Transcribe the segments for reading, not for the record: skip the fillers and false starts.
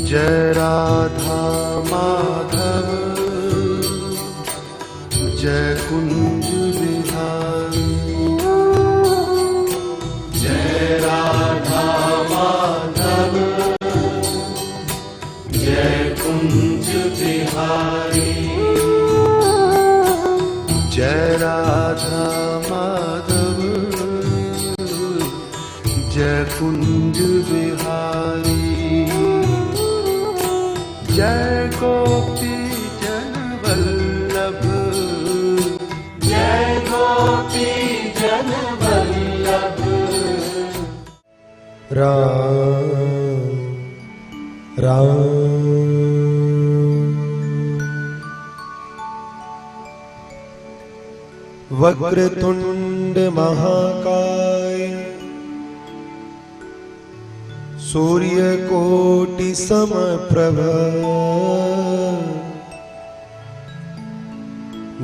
जय राधा माधव जय कुंज बिहारी। जय राधा माधव जय कुंज बिहारी। जय राधा माधव जय कुंज बिहारी। जय गोपी जन वल्लभ जय गोपी जन वल्लभ। राम राम। वक्रतुंड महाकाय सूर्यकोटि समप्रभ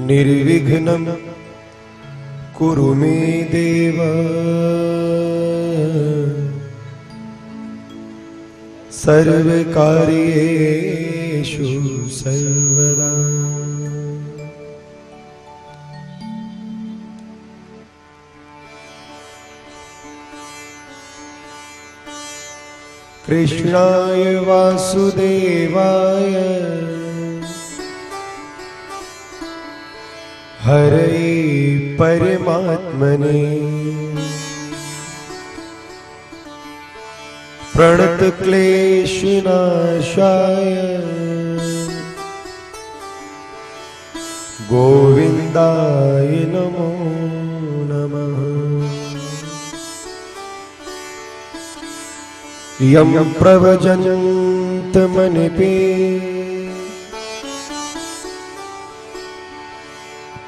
निर्विघ्नं कुरु मे देव सर्वकार्येषु सर्वदा। कृष्णाय वासुदेवाय हरे परमात्मने प्रणतक्लेशनाशाय गोविन्दाय नमो नमः। यं प्रव्रजन्तमनिपे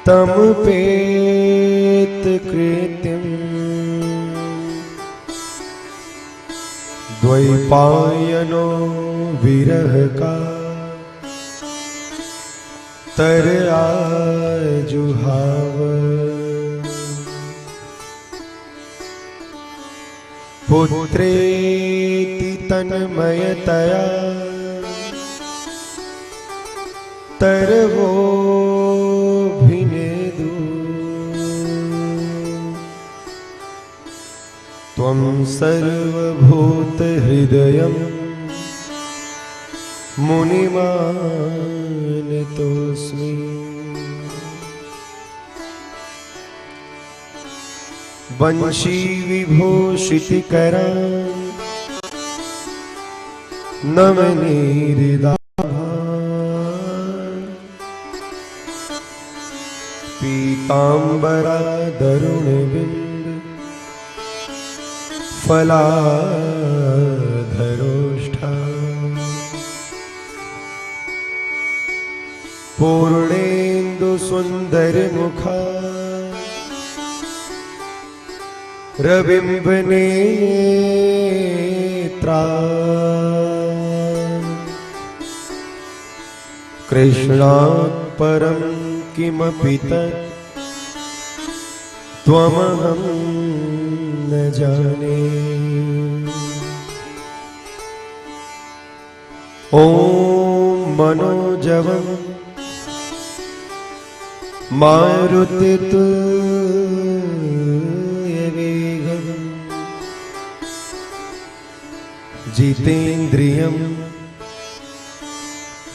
तमुपेतकृत्यं द्वैपायनो विरह का तरआजुहाव। पुत्रेति तन्मयतया तरवोऽभिनेदु त्वं सर्वभूतहृदयं मुनिमानतोऽस्मि। वंशी विभूषितकरा नमनीहृदा पीतांबरा दरुणबिंब फलाधरोष्ठा पूर्णेन्दु सुंदर मुखा रविम्बनेत्रा कृष्णात् परं किमपि तत् त्वमहं न जाने। ॐ मनोजवं मारुतितुल्यवेगं जितेन्द्रियं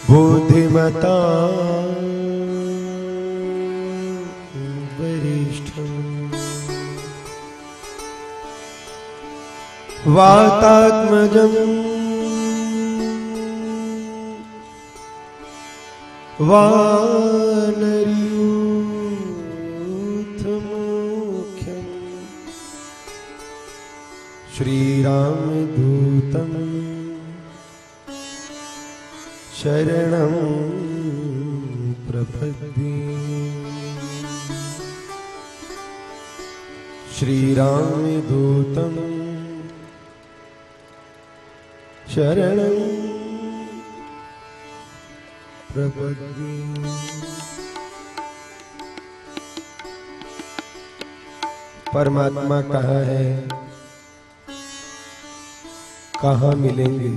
बुद्धिमतां वरिष्ठं। वातात्मजं वानरयूथमुख्यं श्रीरामदूतं शरणं प्रपद्ये। श्रीरामदूतं शरणं प्रपद्ये। परमात्मा कहाँ है, कहाँ मिलेंगे?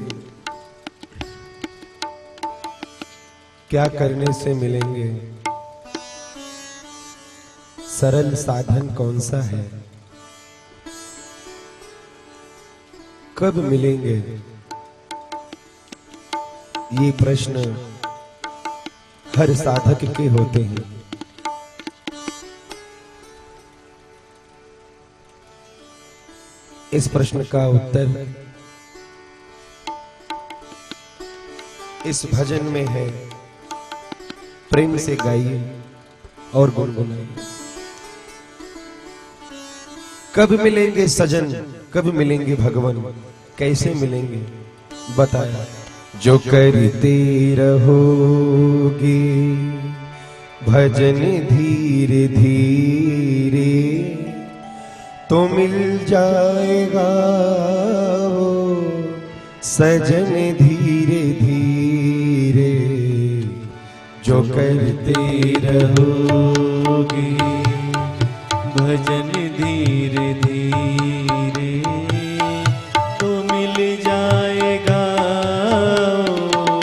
क्या करने से मिलेंगे? सरल साधन कौन सा है? कब मिलेंगे? ये प्रश्न हर साधक के होते हैं। इस प्रश्न का उत्तर इस भजन में है। प्रेम से गाइए और गुनगुनाइए। कब मिलेंगे सजन, कब मिलेंगे भगवान, कैसे मिलेंगे बताया। जो करते रहोगे भजन धीरे धीरे तो मिल जाएगा वो सजन धीरे धीरे। जो करते रहोगे भजन धीरे धीरे तो मिल जाएगा ओ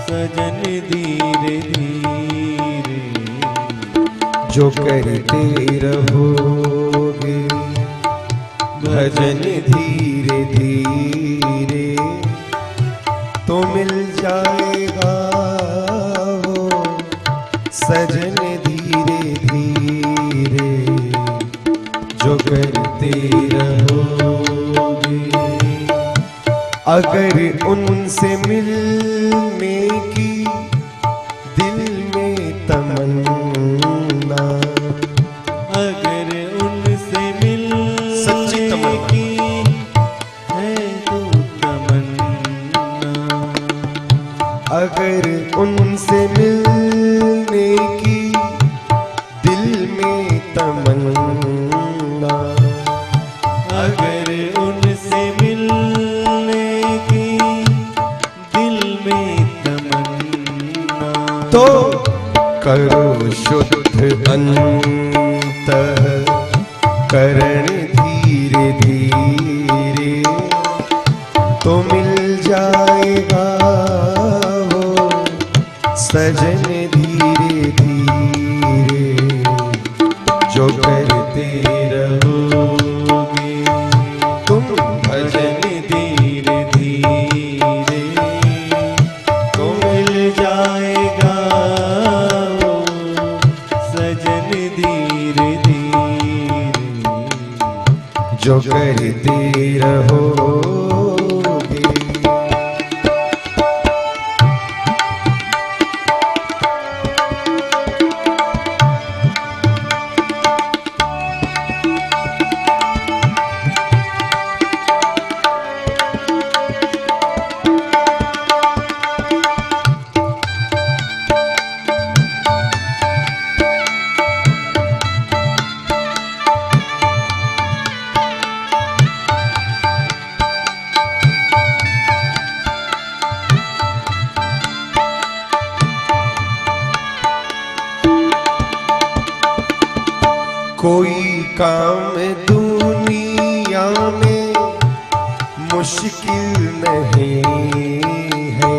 सजन धीरे धीरे। जो करते रहोगे भजन धीरे धीरे तो मिल जाएगा वो सजन धीरे धीरे। जो करते रहोगे अगर उनसे मिलने की दिल में तमन्ना, अगर उनसे सच्ची मिलने तमन्ना की है तो तमन्ना, अगर उनसे मिलने की दिल में तमन्ना, अगर उनसे मिलने की दिल में तमन्ना, तो करो शुद्ध अंतः करण धीरे धीरे तो मिल जाएगा वो सजन धीरे धीरे। जो करते रहोगे तुम भजन धीरे धीरे तो मिल जाएगा वो सजन धीरे धीरे। जो करते रहोगे। कोई काम दुनिया में मुश्किल नहीं है,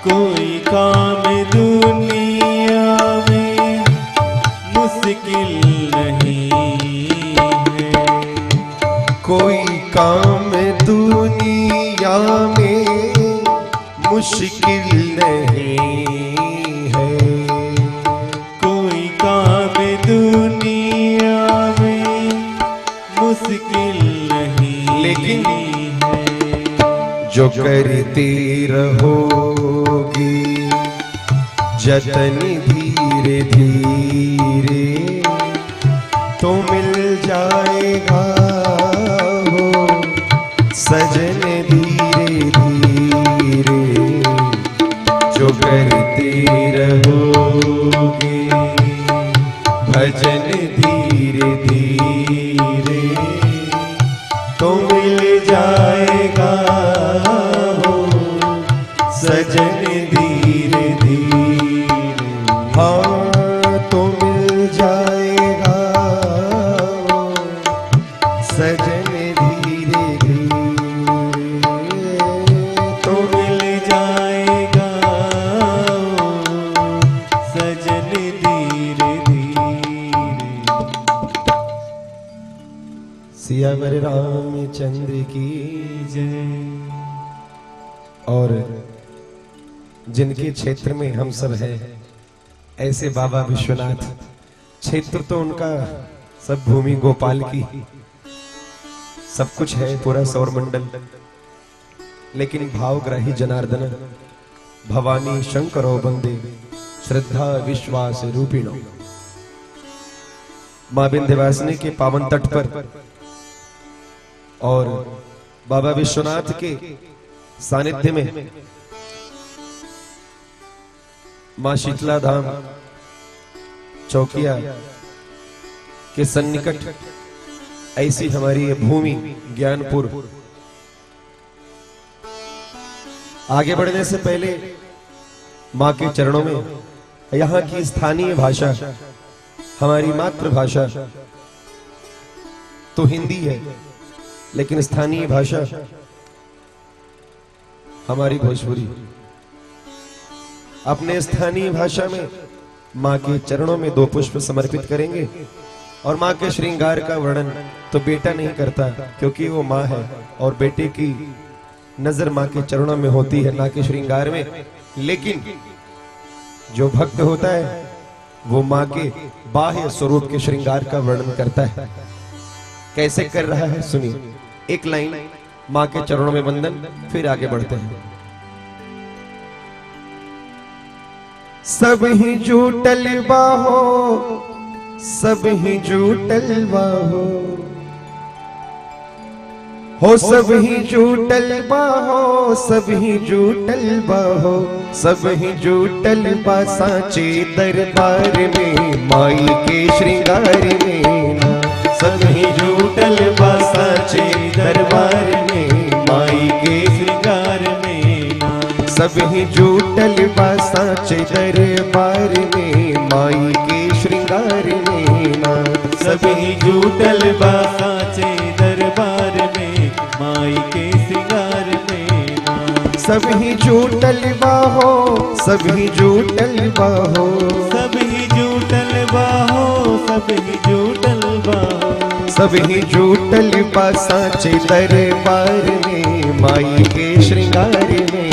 कोई काम दुनिया में मुश्किल नहीं है, कोई काम दुनिया में मुश्किल नहीं है, कोई काम दुनिया में मुश्किल नहीं लेकिन है। जो करते रहोगे जतन धीरे धीरे तो मिल जाएगा वो सजन धीरे धीरे। जो करते रहोगे भजन धीरे धीरे तो मिल जाएगा वो सजन धीरे धीरे। हाँ तो मिल जाएगा वो सजन धीरे धीरे तो मिल जाएगा चंद्र की। जय। और जिनके क्षेत्र में हम सब हैं ऐसे बाबा विश्वनाथ, क्षेत्र तो उनका सब भूमि गोपाल की, सब कुछ है पूरा सौर मंडल, लेकिन भावग्राही जनार्दन भवानी शंकरो बंदे श्रद्धा विश्वास रूपिणो। मां विंध्यवासिनी के पावन तट पर और बाबा विश्वनाथ के सानिध्य में मां शीतला धाम चौकिया के सन्निकट ऐसी हमारी ये भूमि ज्ञानपुर। आगे बढ़ने से पहले मां के चरणों में यहाँ की स्थानीय भाषा, हमारी मातृभाषा तो हिंदी है, लेकिन स्थानीय भाषा हमारी भोजपुरी। अपने स्थानीय भाषा में मां के चरणों में 2 पुष्प समर्पित करेंगे। और मां के श्रृंगार का वर्णन तो बेटा नहीं करता, क्योंकि वो मां है और बेटे की नजर मां के चरणों में होती है, ना कि श्रृंगार में। लेकिन जो भक्त होता है वो मां के बाह्य स्वरूप के श्रृंगार का वर्णन करता है। कैसे कर रहा है सुनिए। एक लाइन मां के चरणों में वंदन, फिर आगे बढ़ते हैं। सब ही जूटल बाहो, सब ही जूटल बाहो, हो सब ही जूटल बाहो, सब ही जूटल बाहो, सब ही जूटल बा सांचे दरबार में माई के श्रृंगार में। सब ही जूटल बा सांचे दरबार में माई के श्रृंगार में। सब ही जूटल बा सांचे दरबार में माई के श्रृंगार में। सब ही जूटल बा सांचे दरबार में माई के श्रृंगार में। सब ही जूटल बाहो, सब ही जूटल बाहो, सब ही जूटल बाहो, सब ही जूटल बाहो, सब ही जूटल बा सांचे दरबार में माई के श्रृंगार में।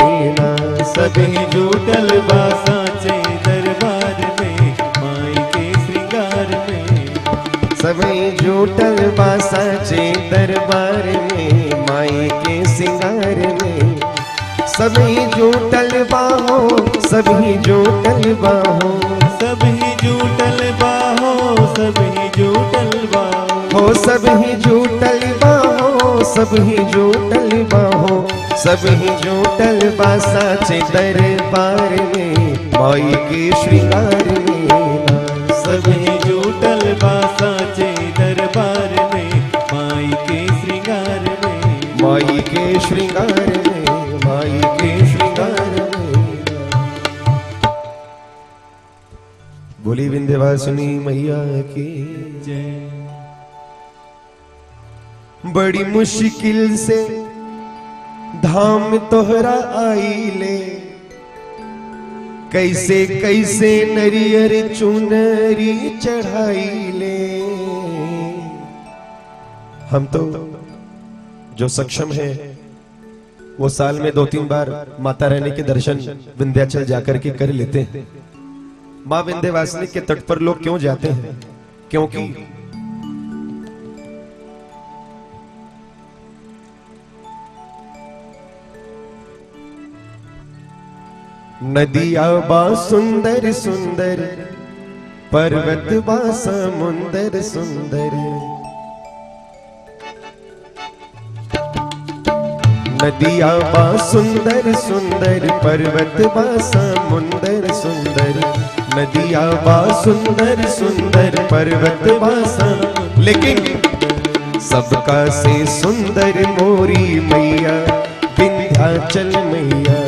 सब ही जूटल बा सांचे दरबार में माई के श्रृंगार में। सब ही जूटल बा सांचे दरबार में माई के श्रृंगार में। सब ही जूटल बाहो, सब ही जूटल बाहो, सब ही जूटल बाहो, सब ही जूटल बाहो, हो सब ही जूटल बाहो, सब ही जूटल बाहो, सब ही जूटल बा सांचे दरबार में माई के श्रृंगार में। सब ही जूटल बा सांचे दरबार में माई के श्रृंगार में। माई के श्रृंगार में, माई के श्रृंगार में। बोली विंध्यवासिनी मैया की जय। बड़ी मुश्किल से धाम तोहरा आईले, कैसे कैसे नरियर चुनरी चढ़ाईले। हम तो जो सक्षम है वो साल में 2-3 बार माता रानी के दर्शन विंध्याचल जाकर के कर लेते हैं। मां विंध्यवासिनी के तट पर लोग क्यों जाते हैं? क्योंकि नदिया बा सुंदर सुंदर, पर्वत बा समुंदर सुंदर। नदिया बा सुंदर सुंदर, पर्वत बा समुंदर सुंदर। नदिया बा सुंदर सुंदर, पर्वत बा समुंदर। लेकिन सबका से सुंदर मोरी मैया विंध्याचल मैया।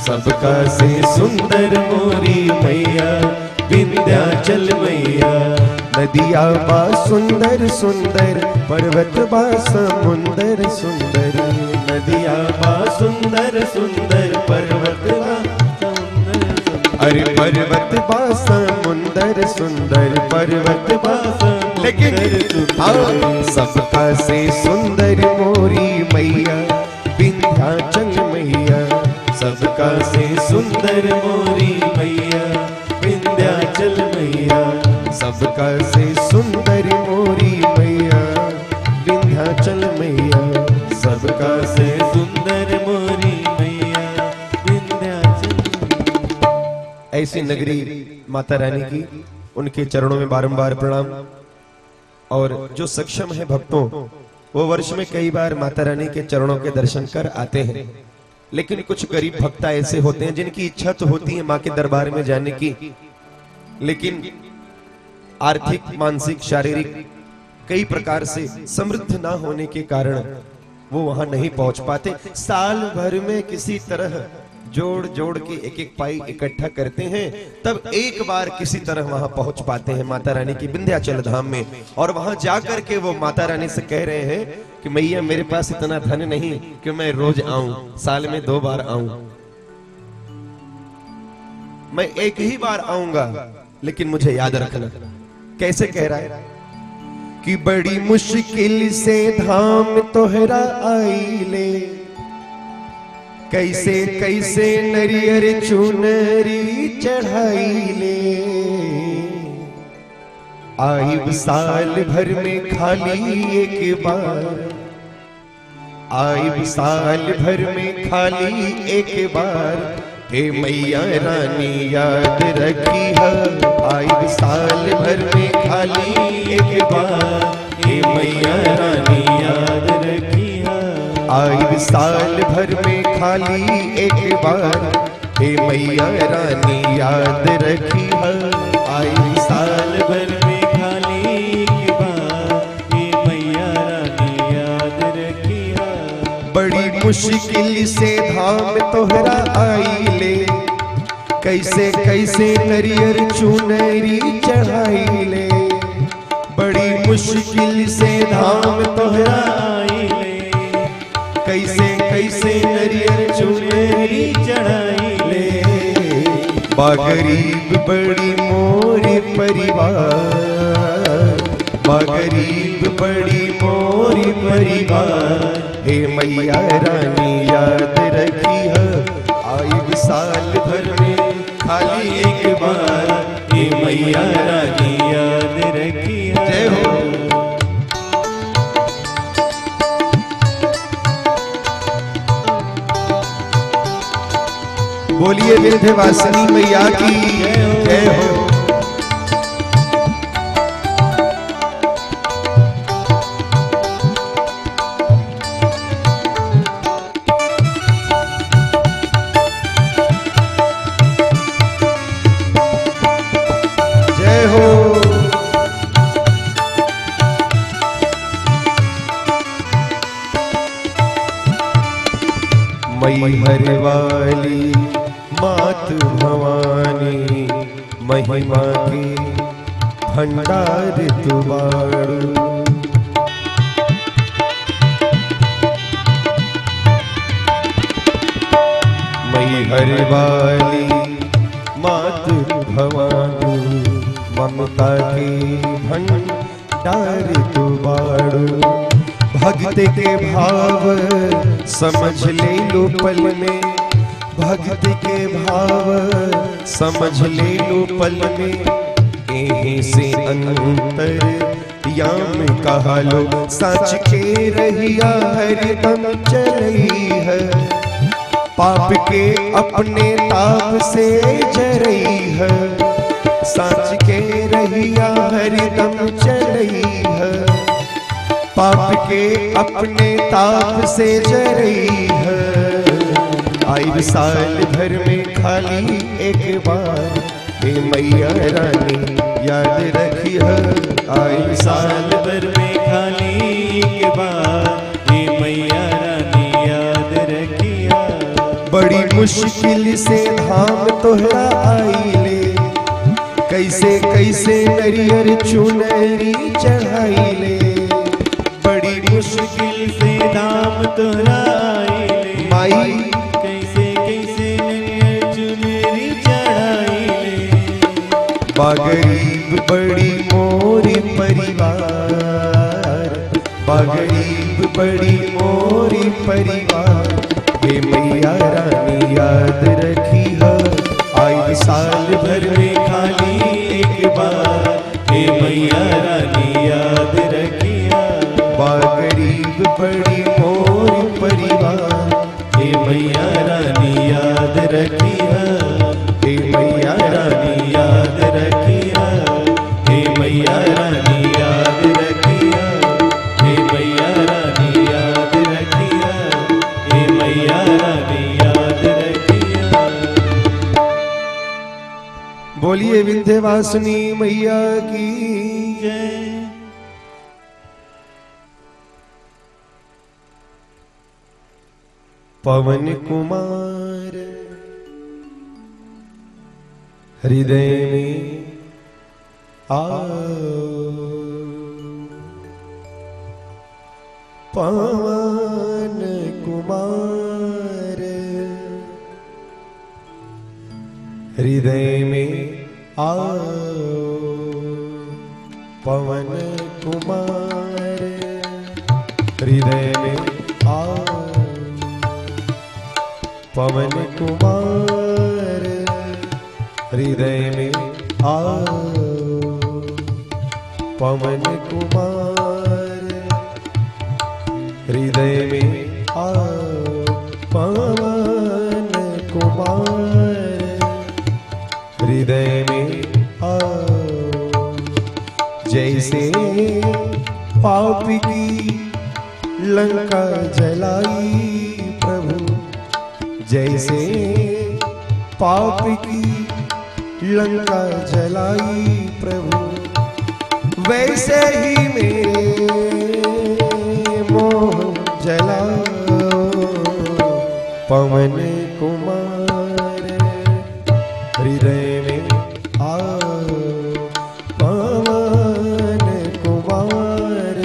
सबका से सुंदर मोरी मैया विंध्याचल मैया। नदिया बा सुंदर सुंदर, पर्वत बा समुंदर सुंदर। नदिया बा सुंदर सुंदर, पर्वत बा समुंदर सुंदर। अरे पर्वत बा समुंदर सुंदर, पर्वत बा समुंदर। लेकिन हाँ, सबका से सुंदर मोरी मैया विंध्याचल मैया, सबका से सुंदर मोरी मैया विंध्याचल मैया, सबका से सुंदर मोरी मैया विंध्याचल मैया, सबका से सुंदर मोरी मैया विंध्याचल। ऐसी नगरी माता रानी की, उनके चरणों में बारंबार प्रणाम। और जो सक्षम है भक्तों, वो वर्ष में कई बार माता रानी के चरणों के दर्शन कर आते हैं। लेकिन कुछ गरीब भक्त ऐसे होते हैं जिनकी इच्छा तो होती है मां के दरबार में जाने की, लेकिन आर्थिक, मानसिक, शारीरिक कई प्रकार से समृद्ध ना होने के कारण वो वहां नहीं पहुंच पाते। साल भर में किसी तरह जोड़ जोड़ के एक एक पाई इकट्ठा करते हैं, तब एक बार किसी तरह वहां पहुंच पाते हैं माता रानी की विंध्याचल धाम में। और वहां जाकर के वो माता रानी से कह रहे हैं कि मैया मेरे पास इतना धन नहीं कि मैं रोज आऊं, साल में 2 बार आऊं, मैं एक ही बार आऊंगा, लेकिन मुझे याद रखना। कैसे कह रहा है कि बड़ी मुश्किल से धाम तोहरा आई ले, कैसे कैसे नरियर चुनरी चढ़ाई ले, आइब साल भर में खाली एक बार, आइब साल भर में खाली एक बार, हे मैया रानी याद रखी है, आइब साल भर में खाली एक बार, हे मैया रानी याद रखी है, आइब साल भर में खाली एक बार, हे मैया रानी याद रखी है, आइब साल भर में खाली एक बार, हे मैया रानी याद रखी है। बड़ी मुश्किल से धाम तोहरा आई ले, कैसे कैसे नरियर चुनरी चढ़ाई ले, बड़ी मुश्किल से धाम तोहरा आई ले, कैसे कैसे नरियर चुनरी चढ़ाई ले, बागरीब बड़ी मोरी परिवार, बागरीब बड़ी मोरी परिवार, हे मैया रानी याद रखी है, आइब साल भर में खाली एक बार, हे मैया रानी याद रखी है। जय हो। बोलिए विंध्यवासिनी मैया की जय हो। जय हो। मैहर वाली मात भवानी, महिमा के भंडार तुबाड़ू, मैहर वाली मात भवानी, ममता के भंडार तुबाड़ू, भक्त के भाव समझ ले लो पल में, भक्त के भाव समझ ले लो पल में, यहीं से अंतर याम कहा लो, सच के रहिया हरदम चलई है, पाप के अपने ताप से जरई है, सच के रहिया हरदम चलई है, पाप के अपने ताप से जरई है, आइब साल भर में खाली एक बार, हे मैया रानी याद रखी है, आइब साल भर में खाली एक बार, हे मैया रानी याद रखी है। बड़ी मुश्किल से धाम तोहरा आई ले, कैसे कैसे नरियर चुनरी चढ़ाई ले, बड़ी मुश्किल से धाम तोहरा आई ले, माई कैसे कैसे नरियर चुनरी चढ़ाई ले, बागरीब बड़ी मोरी परिवार, गरीब बड़ी मोरी परिवार, हे मैया रानी याद रखी है, आई साल भर में खाली एक बार, हे मैया रानी याद रखिया। गरीब बड़ी मोरी परिवार, हे मैया रानी याद रखिया, हे मैया रानी याद रखिया, हे मैया रानी याद रखिया, हे मैया रानी याद रखिया, हे मैया रानी याद रखिया। बोलिए विंध्यवासिनी मैया की जय। पवन कुमार हृदय में आओ, पवन कुमार हृदय में आओ, पवन कुमार हृदय में आओ, पवन कुमार हृदय में आओ, पवन कुमार हृदय में आओ, पवन कुमार हृदय में आओ। जैसे पापी की लंका जलाई प्रभु, जैसे पाप की लंका जलाई प्रभु, वैसे ही मेरे मोह जलाओ, पवन कुमार हृदय में आओ, पवन कुमार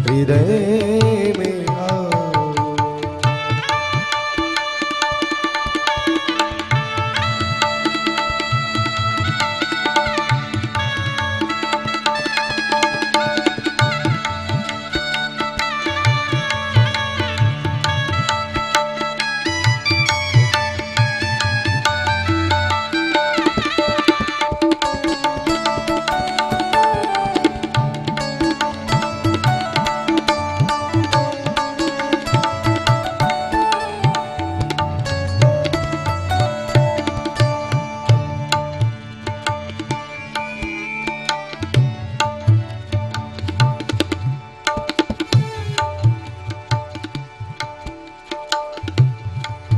हृदय में आओ।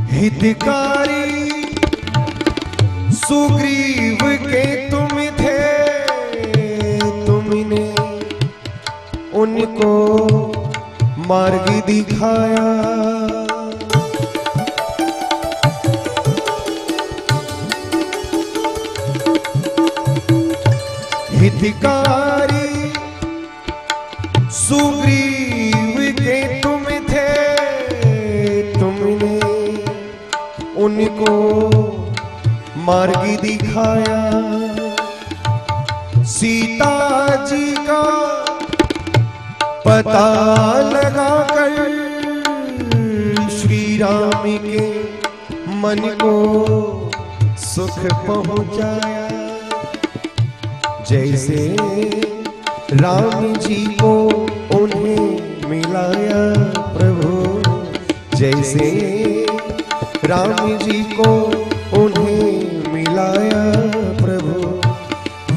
हितकारी सुग्रीव के तुम थे, तुमने उनको मार्ग दिखाया, हितकारी सुग्रीव के तुम थे, तुमने उनको मार्ग दिखाया, सीता जी का पता लगाकर श्री राम के मन को सुख पहुंचाया। जैसे राम जी को उन्हें मिलाया प्रभु, जैसे राम जी को उन्हें मिलाया प्रभु,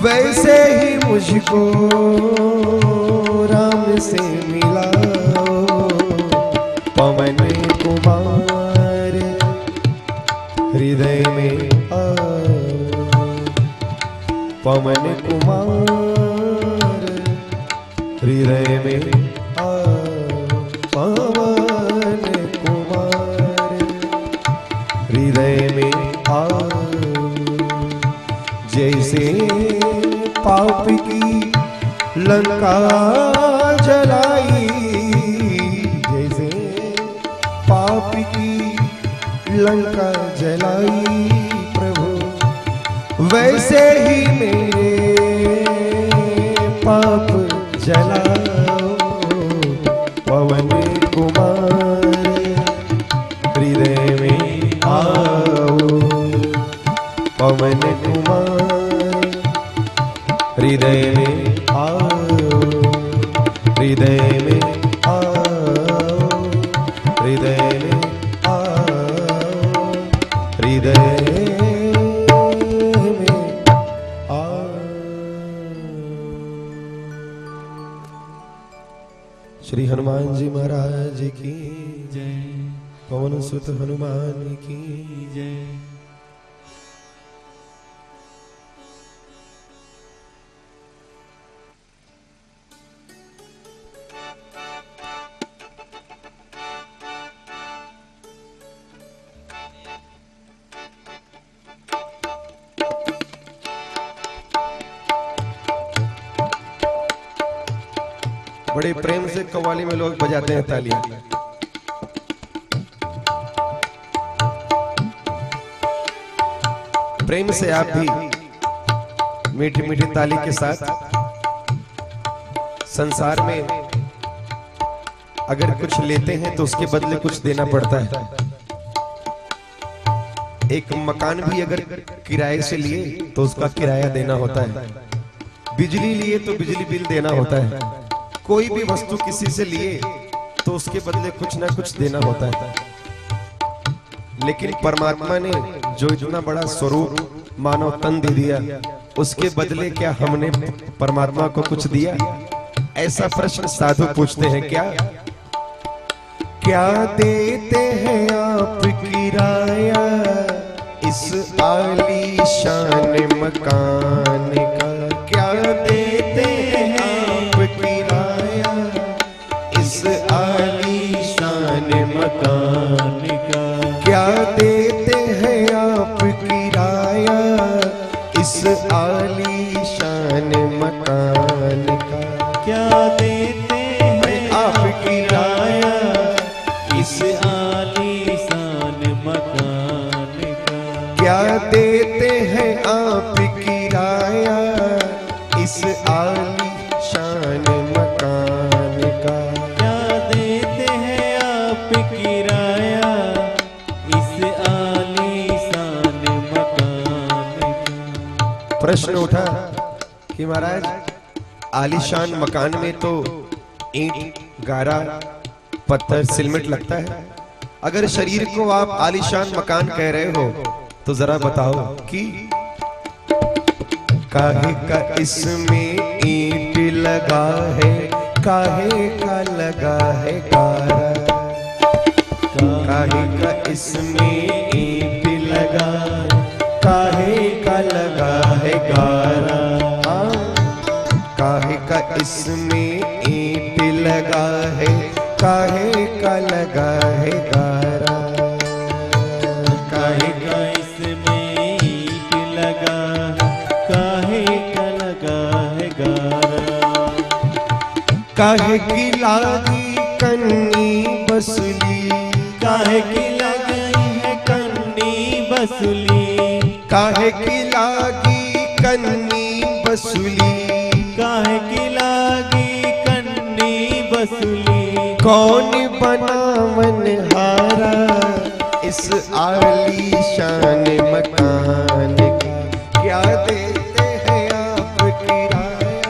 वैसे ही मुझको राम से मिलाओ, पवन कुमार हृदय में आओ, पवन कुमार हृदय में आओ, पवन कुमार हृदय में आओ। जैसे पाप की लंका जलाई, जैसे पाप की लंका जलाई प्रभु, वैसे ही मेरे पाप जलाओ, हृदय में आओ, हृदय में आओ, हृदय में आओ, हृदय में आओ। श्री हनुमान जी महाराज की जय, पवन सुत हनुमान की जय। बड़े प्रेम से कव्वाली में लोग बजाते हैं तालियां। प्रेम से आप भी मीठी मीठी ताली के साथ संसार में अगर कुछ लेते हैं तो उसके बदले कुछ देना पड़ता है। एक मकान भी अगर किराए से लिए तो उसका किराया देना होता है, बिजली लिए तो बिजली बिल देना होता है, कोई भी वस्तु किसी से लिए तो उसके बदले कुछ ना कुछ देना होता है। लेकिन परमात्मा ने जो इतना बड़ा स्वरूप मानव तन दे दिया, उसके बदले क्या हमने परमात्मा को कुछ दिया? ऐसा प्रश्न साधु पूछते हैं। क्या देते हैं आप किराया इस आलीशान मकान का? क्या देते हैं आप किराया इस आलीशान मकान का? क्या देते हैं आप किराया इस आलीशान मकान का? क्या देते हैं आप किराया इस आलीशान मकान का? क्या देते हैं आप किराया इस आलीशान मकान का? क्या देते हैं आप किराया इस आलीशान मकान का? प्रश्न उठा कि महाराज आलीशान मकान में तो ईंट, गारा, पत्थर, सिलमिट लगता है। अगर शरीर को आप आलीशान मकान कह रहे हो तो जरा बताओ कि काहे का इसमें ईंट लगा है, काहे का लगा है गारा? काहे का इसमें ईंट लगा, काहे का लगा है गारा? काहे का इसमें ईंट लगा है, काहे का लगा है गारा? काहे का इसमें ईंट लगा, काहे का लगा है गारा? काहे की लागी कन्नी बसुली, काहे की लगाई है कन्नी बसुली? काहे की लागी कन्नी बसुली? काहे की लागी कन्नी बसुली? कौन बनावन हारा इस आलीशान मकान का? क्या देते हैं आप किराया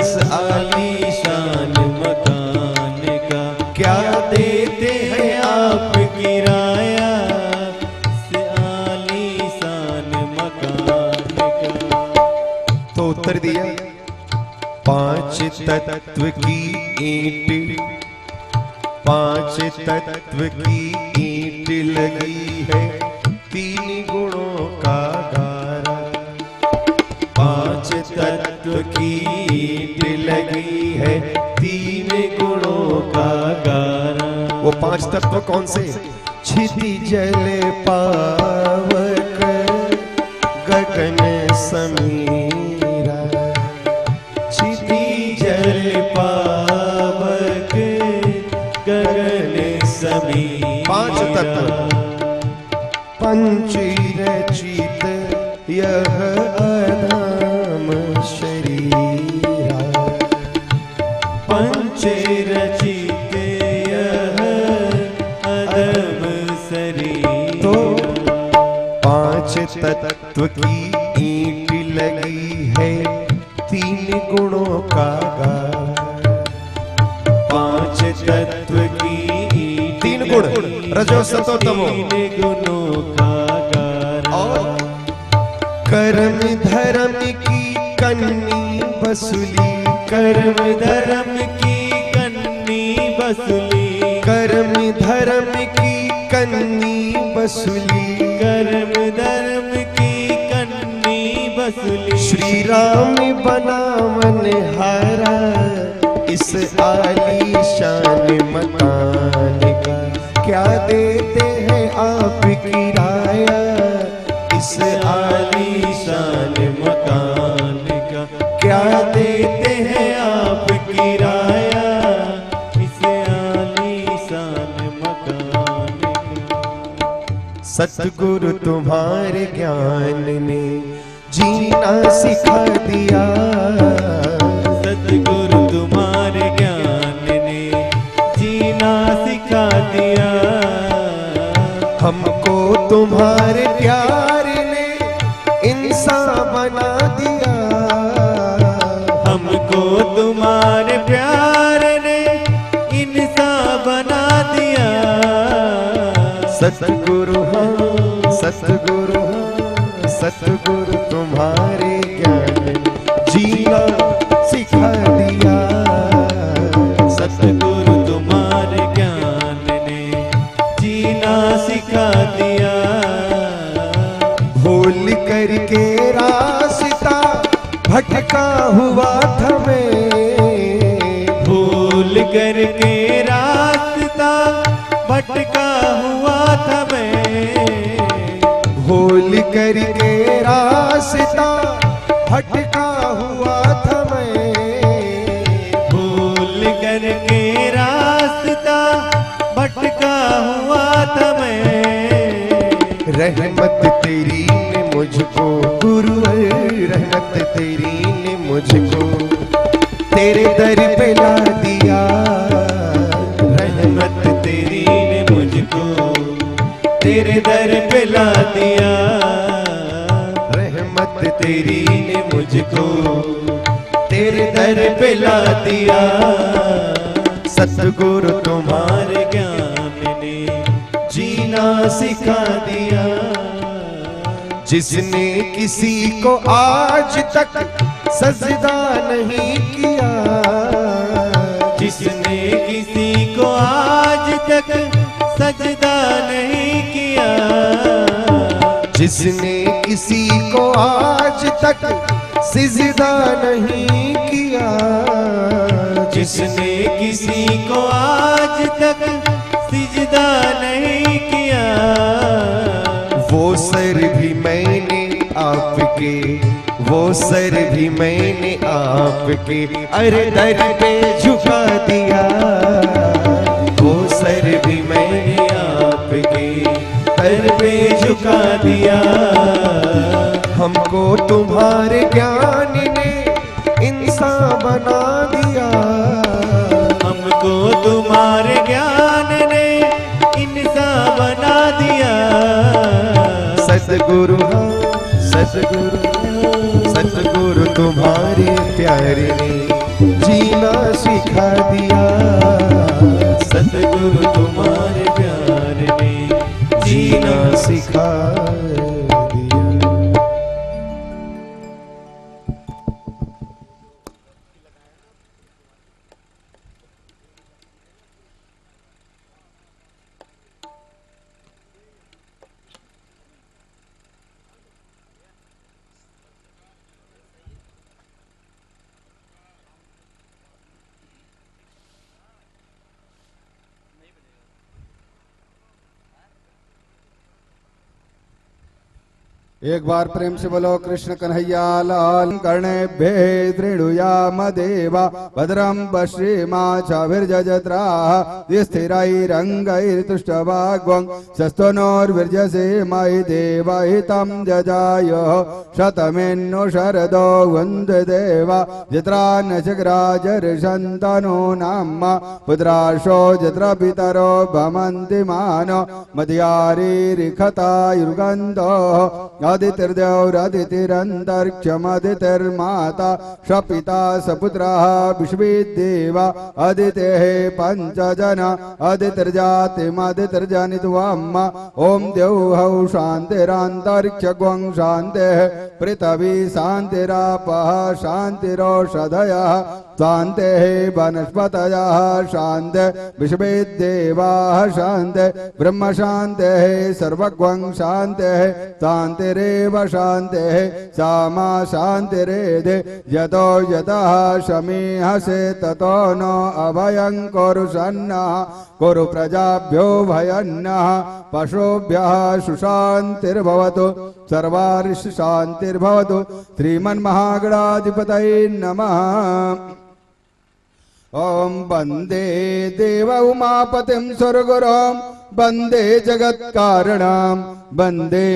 इस आलीशान मकान का? क्या देते हैं आप किराया इस आलीशान मकान का? तो उत्तर दिया, 5 तत्व की ईंट, 5 तत्व की ईंट लगी है, 3 गुणों का गारा। 5 तत्व की ईंट लगी है, 3 गुणों का गारा। वो 5 तत्व कौन से? क्षिति जल पावक गगन समीरा, क्षिति जल पावक गगन समीरा। 5 तत्व। पंच रचित यह अधम शरीरा, पंच रचित यह अधम शरीर। तो 5 तत्व की ईंट लगी है, गुणों का गार। पांच तत्व की तीन गुण, रजो सतो तमो। तीन गुणों का गार। और कर्म धर्म की कन्नी बसुली, कर्म धर्म की कन्नी बसुली। कर्म धर्म की कन्नी बसुली। कर्म धर्म की कन्नी बसुली। श्री राम बना मनहारा, इस आलीशान मकान का क्या देते हैं आप किराया। इस आलीशान मकान का क्या देते हैं आप किराया। इस आलीशान मकान का। सतगुरु तुम्हारे ज्ञान ने जीना सिखा दिया। सतगुरु तुम्हारे ज्ञान ने जीना सिखा दिया। हमको तुम्हारे प्यार ने इंसान बना दिया। हमको तुम्हारे प्यार ने इंसान बना दिया। सतगुरु हाँ, सतगुरु हाँ, सतगुरु तुम्हारे ज्ञान जीना सिखा दिया। सतगुरु तुम्हारे ज्ञान ने जीना सिखा दिया। भूल करके रास्ता भटका हुआ था मैं। भूल करके रास्ता भटका हुआ था मैं। भूल करके रास्ता भटका हुआ था मैं। भूल करके रास्ता भटका हुआ था मैं। रहमत तेरी ने मुझको गुरुवर, रहमत तेरी ने मुझको तेरे दर पे ला दिया। रहमत तेरी ने मुझको तेरे दर पे ला दिया। रहमत तेरी ने मुझको तेरे दर पे ला दिया। सतगुरु तुम्हारे तुम्हारे ज्ञान ने जीना सिखा दिया। जिसने किसी को आज तक सजदा नहीं किया। जिसने किसी को आज तक सजदा नहीं किया। जिसने किसी को आज तक सिजदा नहीं किया। जिसने किसी को आज तक सिजदा नहीं किया। वो सर भी मैंने आपके, वो सर भी मैंने आपके अरे दर पे झुका दिया। वो सर भी मैंने आपके दर पे झुका दिया। हमको तुम्हारे ज्ञान ने इंसान बना दिया। हमको तुम्हारे ज्ञान ने इंसान बना दिया। सतगुरु हाँ, सतगुरु हाँ, सतगुरु तुम्हारे प्यारे ने जीना सिखा दिया। सतगुरु तुम्हारे प्यार ने जीना सिखा दिया। एक बार प्रेम से बोलो कृष्ण कन्हैया लाल। कर्णेभ्ये दृढुयाम देवा भद्रं पश्येमाक्षभिर्यजत्रा स्थिरैरङ्गैर्तुष्टभाग्वं शस्तनोर्विर्यसे मयि देवहितं जजाय शतमेन्नु शरदो वन्दे देवा जत्रा न चक्राजर्षन्तनो नाम पुत्राशो जत्र पितरो भमन्ति मानो मध्यारीरिखतायुर्गन्धो अदितिर्देवरदितिरन्तरिक्षमदितिर्माता सपिता सपुत्रः विश्वेदेवा अदितेः पञ्चजना अदितिर्जातिमदितिर्जनित्वम् ॐ द्यौः शान्तिरान्तरिक्षगुं शान्तिः पृथिवी शान्तिरापः शान्तिरोषधयः शान्तिः वनस्पतयः शान्तिः विश्वेदेवाः शान्तिः ब्रह्म शान्तिः सर्वगुं शान्तिः शान्तिरेव शान्तिः सामा शान्तिरेधि यतो यतः शमीहसे ततो नो अभयं कुरु सन्नः कुरु प्रजाभ्यो भयन्नः पशुभ्यः सुशान्तिर्भवतु सर्वार्ष शान्तिर्भवतु श्रीमन्महागणाधिपतये नमः। ॐ वन्दे देव उमापतिं स्वर्गुरुं वन्दे जगत्कारणं वन्दे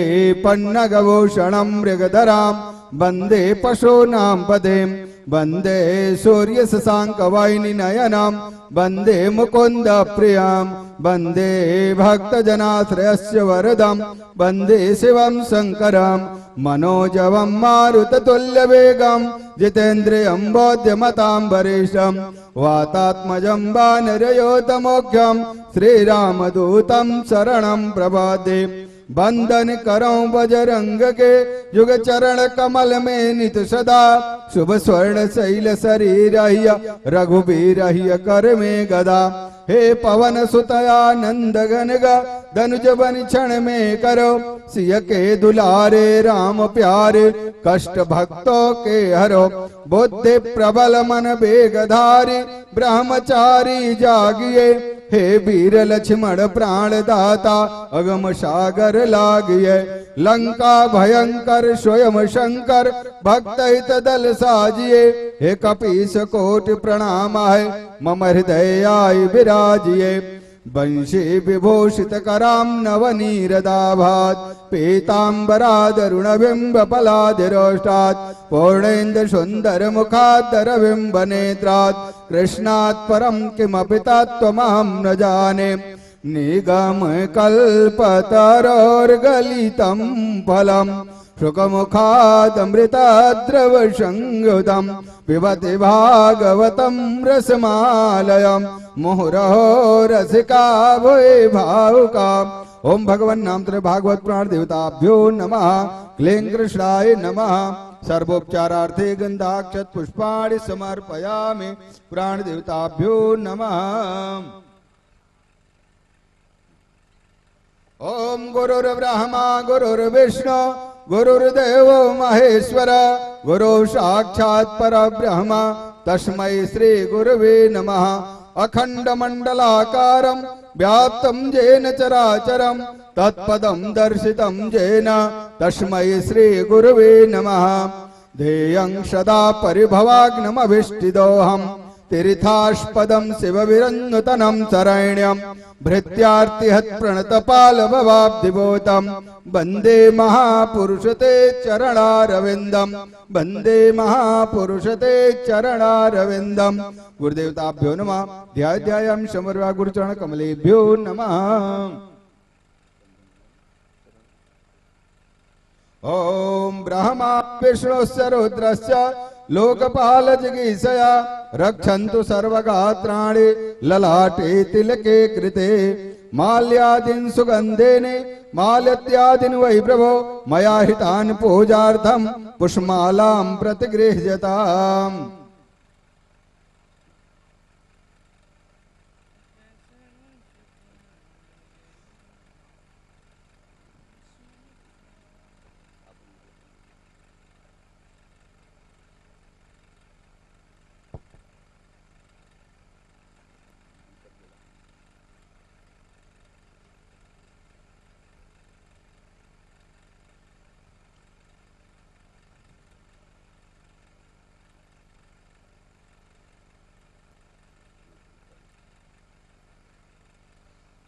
पन्नगभूषणं मृगधरां वन्दे पशूनां पतिं वन्दे सूर्यशशाङ्कवाहिनीनयनं वन्दे मुकुन्दप्रियं वन्दे भक्तजनाश्रयस्य वरदं वन्दे शिवं शङ्करं मनोजवं मारुततुल्यवेगं जितेन्द्रियं बोध्यमतां वरिष्ठं वातात्मजं वानरयोतमोख्यं श्रीरामदूतं शरणं प्रपद्ये। बंदन करो बजरंग के युग चरण कमल में नित सदा शुभ स्वर्ण शैल शरीर रघुबीर कर में गदा। हे पवन सुतयानंद गन गा धनुज बन क्षण में करो सिय के दुलारे राम प्यारे कष्ट भक्तों के हरो। बुद्धि प्रबल मन बेगधारी ब्रह्मचारी जागिए हे वीर लक्ष्मण प्राण दाता अगम सागर लागिए। लंका भयंकर स्वयं शंकर भक्त हित दल साजिए हे कपीस कोटि प्रणाम है मम हृदय आई विराजिए। वंशी विभूषित कराम नवनीरदाभात पीतांबरादरुण बिंब पलादिरोष्टात् पूर्णेन्द्र सुंदर मुखादर बिंब नेत्रात् कृष्णात् परम किमपि तत्त्वमहं न जाने। निगम कल्पतरोर्गलितं फलम् शुकमुखादमृताद्रव संयुतं पिबति भागवतं रसमालयं मुहुरहो रसिका भुवि भावुका। ओम भगवन् नामत्र भागवत प्राण देवताभ्यो नमः। क्लीं कृष्णाय नमः। सर्वोपचारार्थे गंधाक्षत पुष्पाणि समर्पयामि। प्राण देवताभ्यो नमः। ओम गुरुर्ब्रह्मा गुरुर्विष्णु गुरुर्देवो महेश्वर गुरु साक्षात् परब्रह्म तस्मै श्री गुरुवे नमः। अखंड मंडलाकारं व्याप्तं येन चराचरं तत्पदं दर्शितं येन तस्मै श्री गुरुवे नमः। ध्येयं सदा परिभवाग्नमभिष्टिदोऽहम् तीर्थास्पदं शिवविरन्नुतनं शरण्यं भृत्यार्तिहत् प्रणतपालभवाब्धिभूतं वन्दे महापुरुषते चरणारविन्दं वन्दे महापुरुषते चरणारविन्दं। गुरुदेवताभ्यो नमः। ध्यायां समर्पया गुरुचरण कमलेभ्यो नमः। ओम ब्रह्मा विष्णुश्च रुद्रश्च लोकपाल जिगीषया रक्षन्तु सर्वगात्राणि ललाटे तिलके कृते। माल्यादीन् सुगन्धेन मालत्यादीन् वै प्रभो मया हितान् पूजार्थं पुष्पमालां प्रतिगृह्यताम्।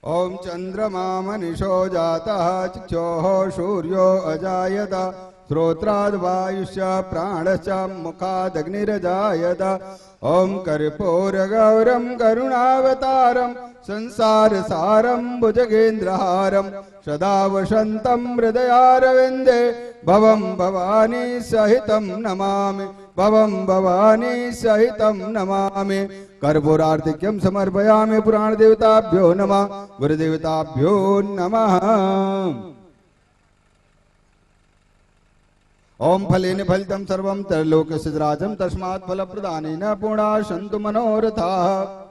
ओम चंद्रमा मनीषो जातः चक्षुः सूर्यो अजायत श्रोत्राद्वायुश्च प्राणश्च मुखादग्निरजायत ॐ कर्पूरगौरं करुणावतारं संसारसारं भुजगेन्द्रहारं सदा वसन्तं हृदयारविन्दे भवं भवानी सहितं नमामि भवं भवानी सहितं नमामि कर्पूरार्तिक्यं समर्पयामि पुराणदेवताभ्यो नमः गुरुदेवताभ्यो नमः ओम फलेन फलितं सर्वं त्रैलोक्यसिद्धराजं तस्मात् फलप्रदानेन पूर्णा सन्तु मनोरथाः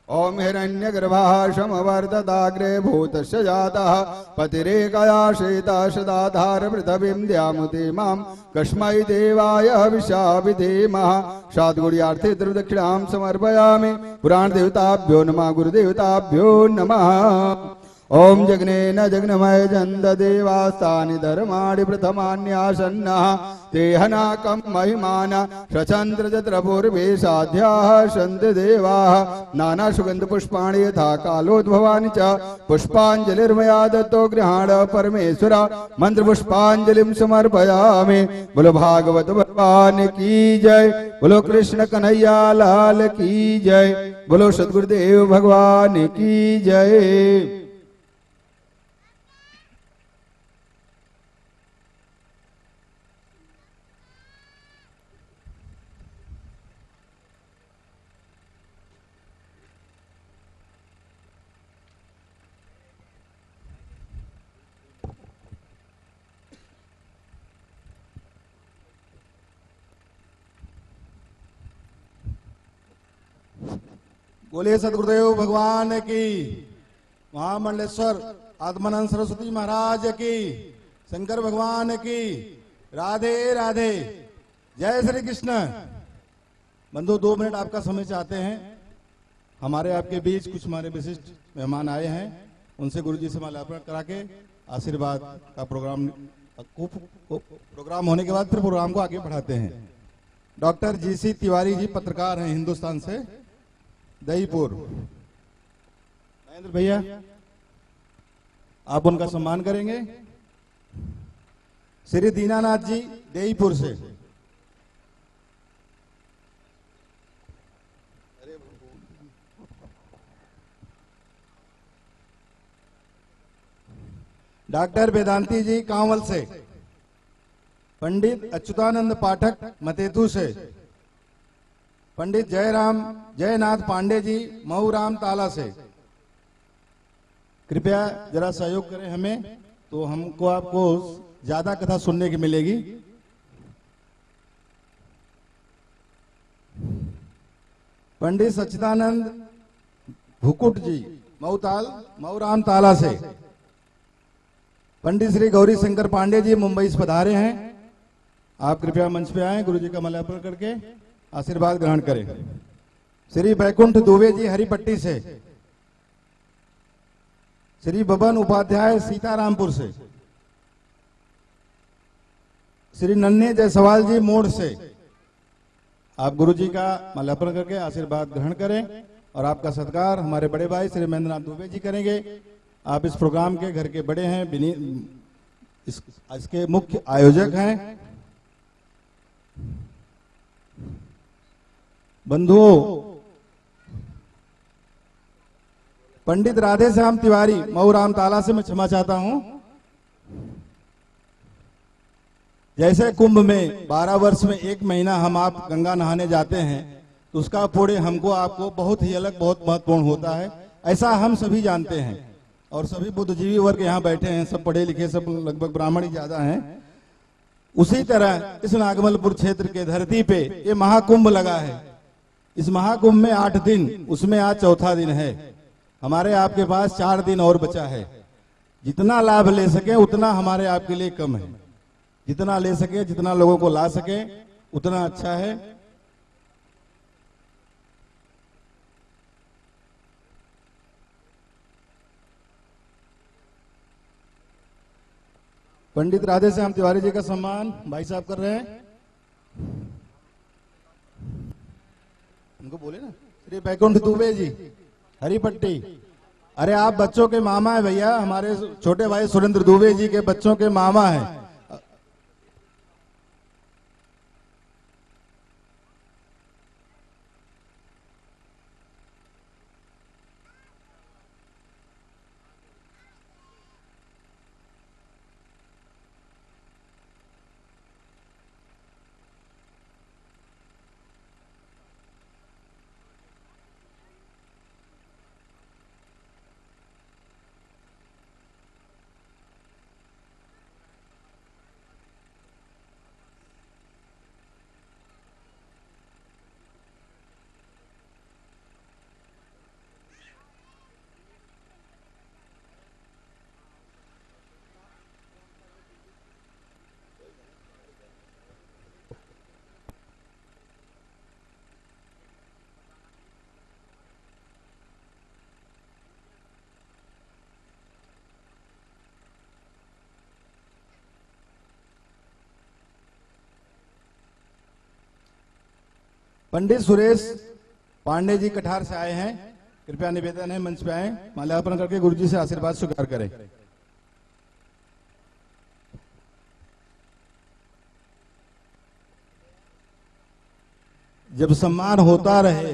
ओम हिरण्यगर्भः समवर्तदाग्रे भूतस्य जातः पतिरेकया शेता सदाधार पृथिवीं द्यामुते मां कस्मै देवाय हविषा विधेमः सद्गुण्यार्थे द्रवदक्षिणां समर्पयामि पुराणदेवताभ्यो नमः गुरुदेवताभ्यो नमः ओम जग्नेन जग्नमय जन्द देवास्तानि धर्माणि प्रथमान्यासन्नः तेहनाकं महिमान सचन्द्र चन्द्रपूर्वे साध्याः सन्ति देवाः नानासुगन्धपुष्पाणि यथा कालोद्भवानि च पुष्पाञ्जलिर्मया दत्तो गृहाण परमेश्वर मन्त्रपुष्पाञ्जलिं समर्पयामि बोलो भागवत भगवान की जय बोलो कृष्ण कन्हैया लाल की जय बोलो सद्गुरुदेव भगवान की जय। बोलिए सदगुरुदेव भगवान की, महामंडलेश्वर आत्मानंद सरस्वती महाराज की, शंकर भगवान की, राधे राधे, जय श्री कृष्ण। बंधु 2 मिनट आपका समय चाहते हैं। हमारे आपके बीच कुछ हमारे विशिष्ट मेहमान आए हैं, उनसे गुरुजी से माल्यार्पण करा के आशीर्वाद का प्रोग्राम होने के बाद फिर प्रोग्राम को आगे बढ़ाते हैं। डॉक्टर जीसी तिवारी जी पत्रकार हैं हिंदुस्तान से, दहीपुर। महेंद्र भैया आप उनका सम्मान करेंगे। श्री दीनानाथ जी दहीपुर से, डॉक्टर वेदांती जी कांवल से, पंडित अच्युतानंद पाठक मतेतु से, पंडित जयनाथ पांडे जी मऊराम ताला से। कृपया जरा सहयोग करें हमें, तो हमको आपको ज्यादा कथा सुनने की मिलेगी। पंडित सच्चिदानंद भुकुट जी मऊराम ताला से। पंडित श्री गौरी शंकर पांडे जी मुंबई से पधारे हैं। आप कृपया मंच पे आए, गुरु जी का माल्यार्पण करके आशीर्वाद ग्रहण करें। श्री बैकुंठ दुबे जी हरिपट्टी से, श्री बबन उपाध्याय सीतारामपुर से, श्री नन्हे जायसवाल जी मोड़ से। आप गुरु जी का माल्यार्पण करके आशीर्वाद ग्रहण करें और आपका सत्कार हमारे बड़े भाई श्री महेंद्रनाथ दुबे जी करेंगे। आप इस प्रोग्राम के घर के बड़े हैं, इसके मुख्य आयोजक हैं। बंधुओं, पंडित राधे श्याम तिवारी मऊराम ताला से मैं क्षमा चाहता हूं। जैसे कुंभ में 12 वर्ष में 1 महीना हम आप गंगा नहाने जाते हैं, तो उसका पुण्य हमको आपको बहुत ही अलग, बहुत महत्वपूर्ण होता है, ऐसा हम सभी जानते हैं। और सभी बुद्धिजीवी वर्ग यहाँ बैठे हैं, सब पढ़े लिखे, सब लगभग ब्राह्मण ही ज्यादा हैं। उसी तरह इस नागमलपुर क्षेत्र के धरती पे ये महाकुंभ लगा है। इस महाकुंभ में 8 दिन, उसमें आज चौथा दिन है। हमारे आपके पास 4 दिन और बचा है। जितना लाभ ले सके उतना हमारे आपके लिए कम है। जितना ले सके, जितना लोगों को ला सके उतना अच्छा है। पंडित राधे श्याम तिवारी जी का सम्मान भाई साहब कर रहे हैं। उनको बोले ना। श्री बैकुंठ दुबे जी हरिपट्टी, अरे आप बच्चों के मामा है भैया, हमारे छोटे भाई सुरेंद्र दुबे जी के बच्चों के मामा है। पंडित सुरेश पांडे जी कठार से आए हैं, कृपया निवेदन है मंच पे आए, माल्यार्पण करके गुरु जी से आशीर्वाद स्वीकार करें। जब सम्मान होता रहे,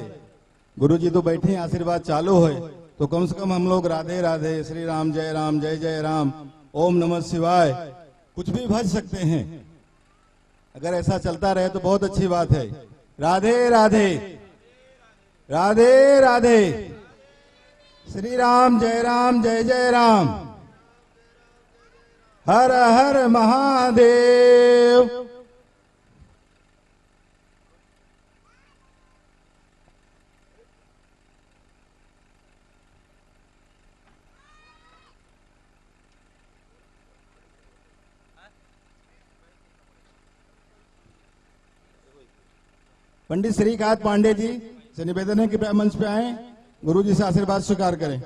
गुरु जी तो बैठे आशीर्वाद चालू है, तो कम से कम हम लोग राधे राधे, श्री राम जय जय राम, ओम नमः शिवाय कुछ भी भज सकते हैं। अगर ऐसा चलता रहे तो बहुत अच्छी बात है। राधे राधे राधे राधे, श्री राम जय जय राम, हर हर महादेव। पंडित श्रीकांत पांडे जी से निवेदन है कि मंच पे आए, गुरु जी से आशीर्वाद स्वीकार करें।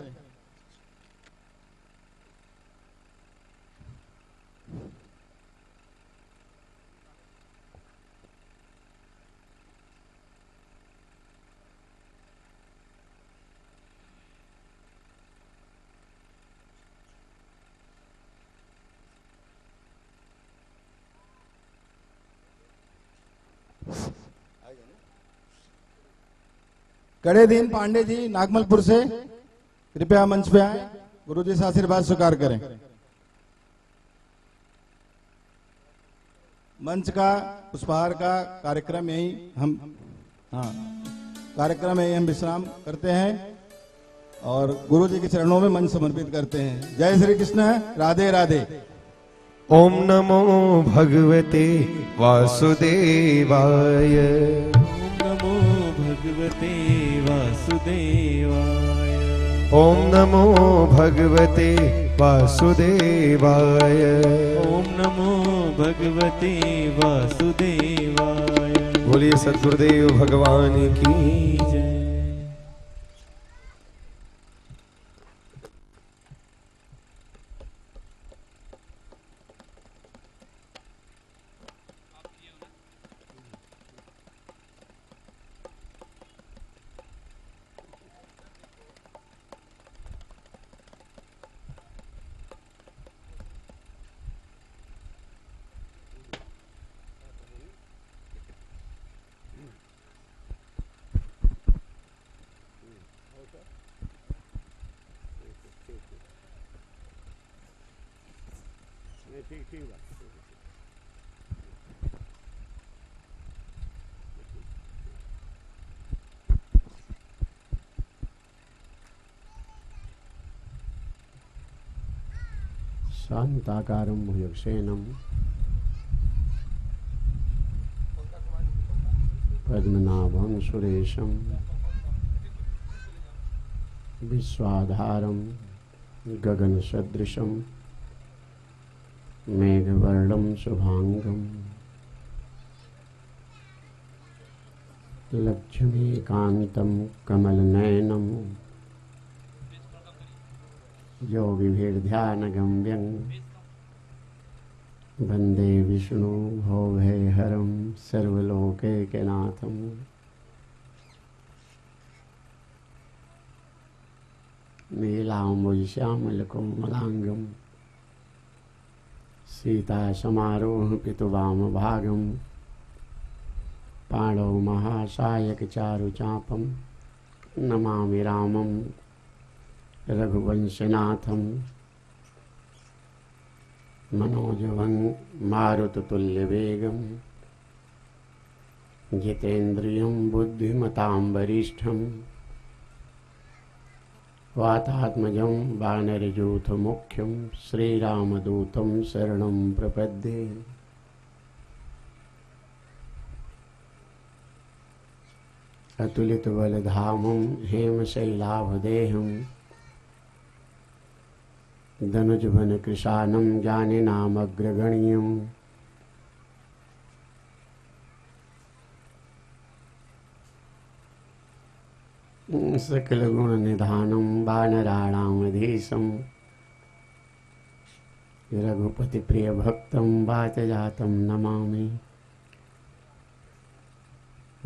कड़े दीन पांडे जी नागमलपुर से कृपया मंच पे आए, गुरु जी से आशीर्वाद स्वीकार करें। मंच का पुष्पहार का कार्यक्रम यही हम विश्राम करते हैं और गुरु जी के चरणों में मन समर्पित करते हैं। जय श्री कृष्ण, राधे राधे। ओम नमो भगवते वासुदेवाय। नमो भगवते वासुदेवाय। ओम नमो भगवते वासुदेवाय। ओम नमो भगवते वासुदेवाय। बोलिए सद्गुरुदेव भगवान की जय। शांताकारं भुजगशयनं पद्मनाभं सुरेशं विश्वाधारं गगनसदृशं मेघवर्णं शुभांगं लक्ष्मीकान्तं कमलनयनं योगिभिर्ध्यानगम्यं वन्दे विष्णु भवभयहरं सर्वलोकैकनाथम्। नीलाम्बुजश्यामलकोमलाङ्गं सीतासमारोहपितुवामभागं पाणौ महासायकचारुचापं नमामि रामं रघुवंशनाथं मनोजवं मारुततुल्यवेगं जितेन्द्रियं बुद्धिमतां वरिष्ठं वातात्मजं वानरयूथमुख्यं श्रीरामदूतं शरणं प्रपद्ये। अतुलितबलधामं हेमशैलाभदेहं दनुजवनकृशानं ज्ञानिनामग्रगण्यं सकलगुणनिधानं वानराणामधीशं रघुपतिप्रियभक्तं वातजातं नमामि।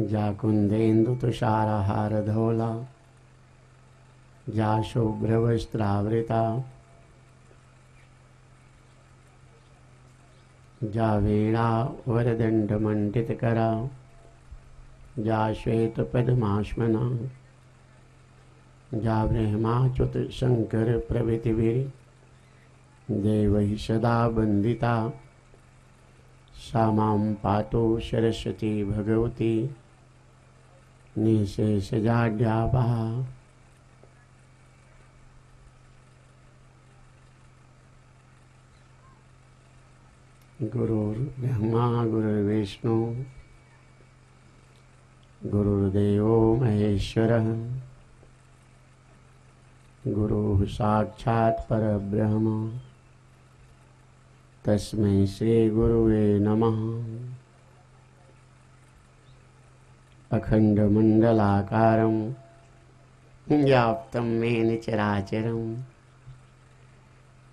जाकुन्देन्दुतुषारहारधौला जाशुभ्रवस्त्रावृता जावीणा वरदण्डमण्डितकरा जाश्वेतपद्माश्मना जाब्रह्माच्युतशङ्करप्रभृतिभिर्देवैः सदा वन्दिता सा मां पातु सरस्वती भगवती निःशेषजाड्यापहा। गुरुर्ब्रह्मा गुरुर्विष्णु गुरुर्देवो महेश्वरः गुरुः साक्षात् परब्रह्म तस्मै श्री गुरुवे नमः। अखण्डमण्डलाकारं व्याप्तं येन चराचरं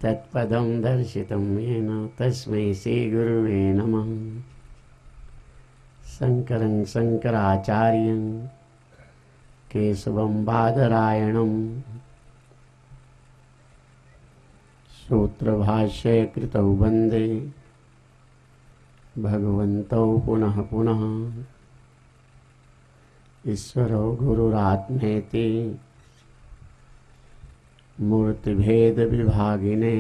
तत्पदं दर्शितं येन तस्मै श्री गुरुवे नमः। शङ्करं शङ्कराचार्यं केशवं बादरायणं सूत्रभाष्ये कृतौ वन्दे भगवन्तौ पुनः पुनः। ईश्वरो गुरुरात्मेति मूर्तिभेदविभागिने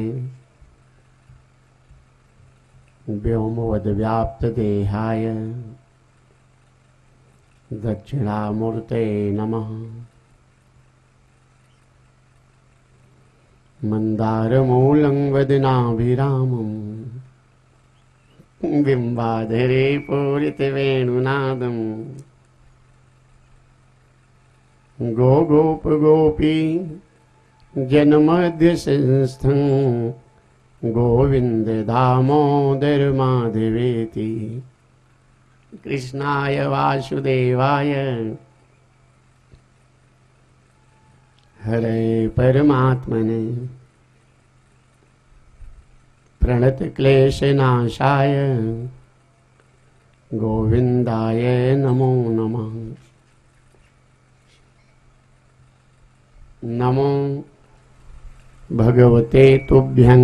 व्योमवद्व्याप्तदेहाय दक्षिणामूर्तये नमः। मन्दारमूलं वदनाभिरामं बिम्बाधरे पूरितवेणुनादं गोपी जनमध्यसंस्थं गोविन्द दामोदर माधवेति। कृष्णाय वासुदेवाय हरे परमात्मने प्रणतक्लेशनाशाय गोविन्दाय नमो नमः। नमो भगवते तुभ्यं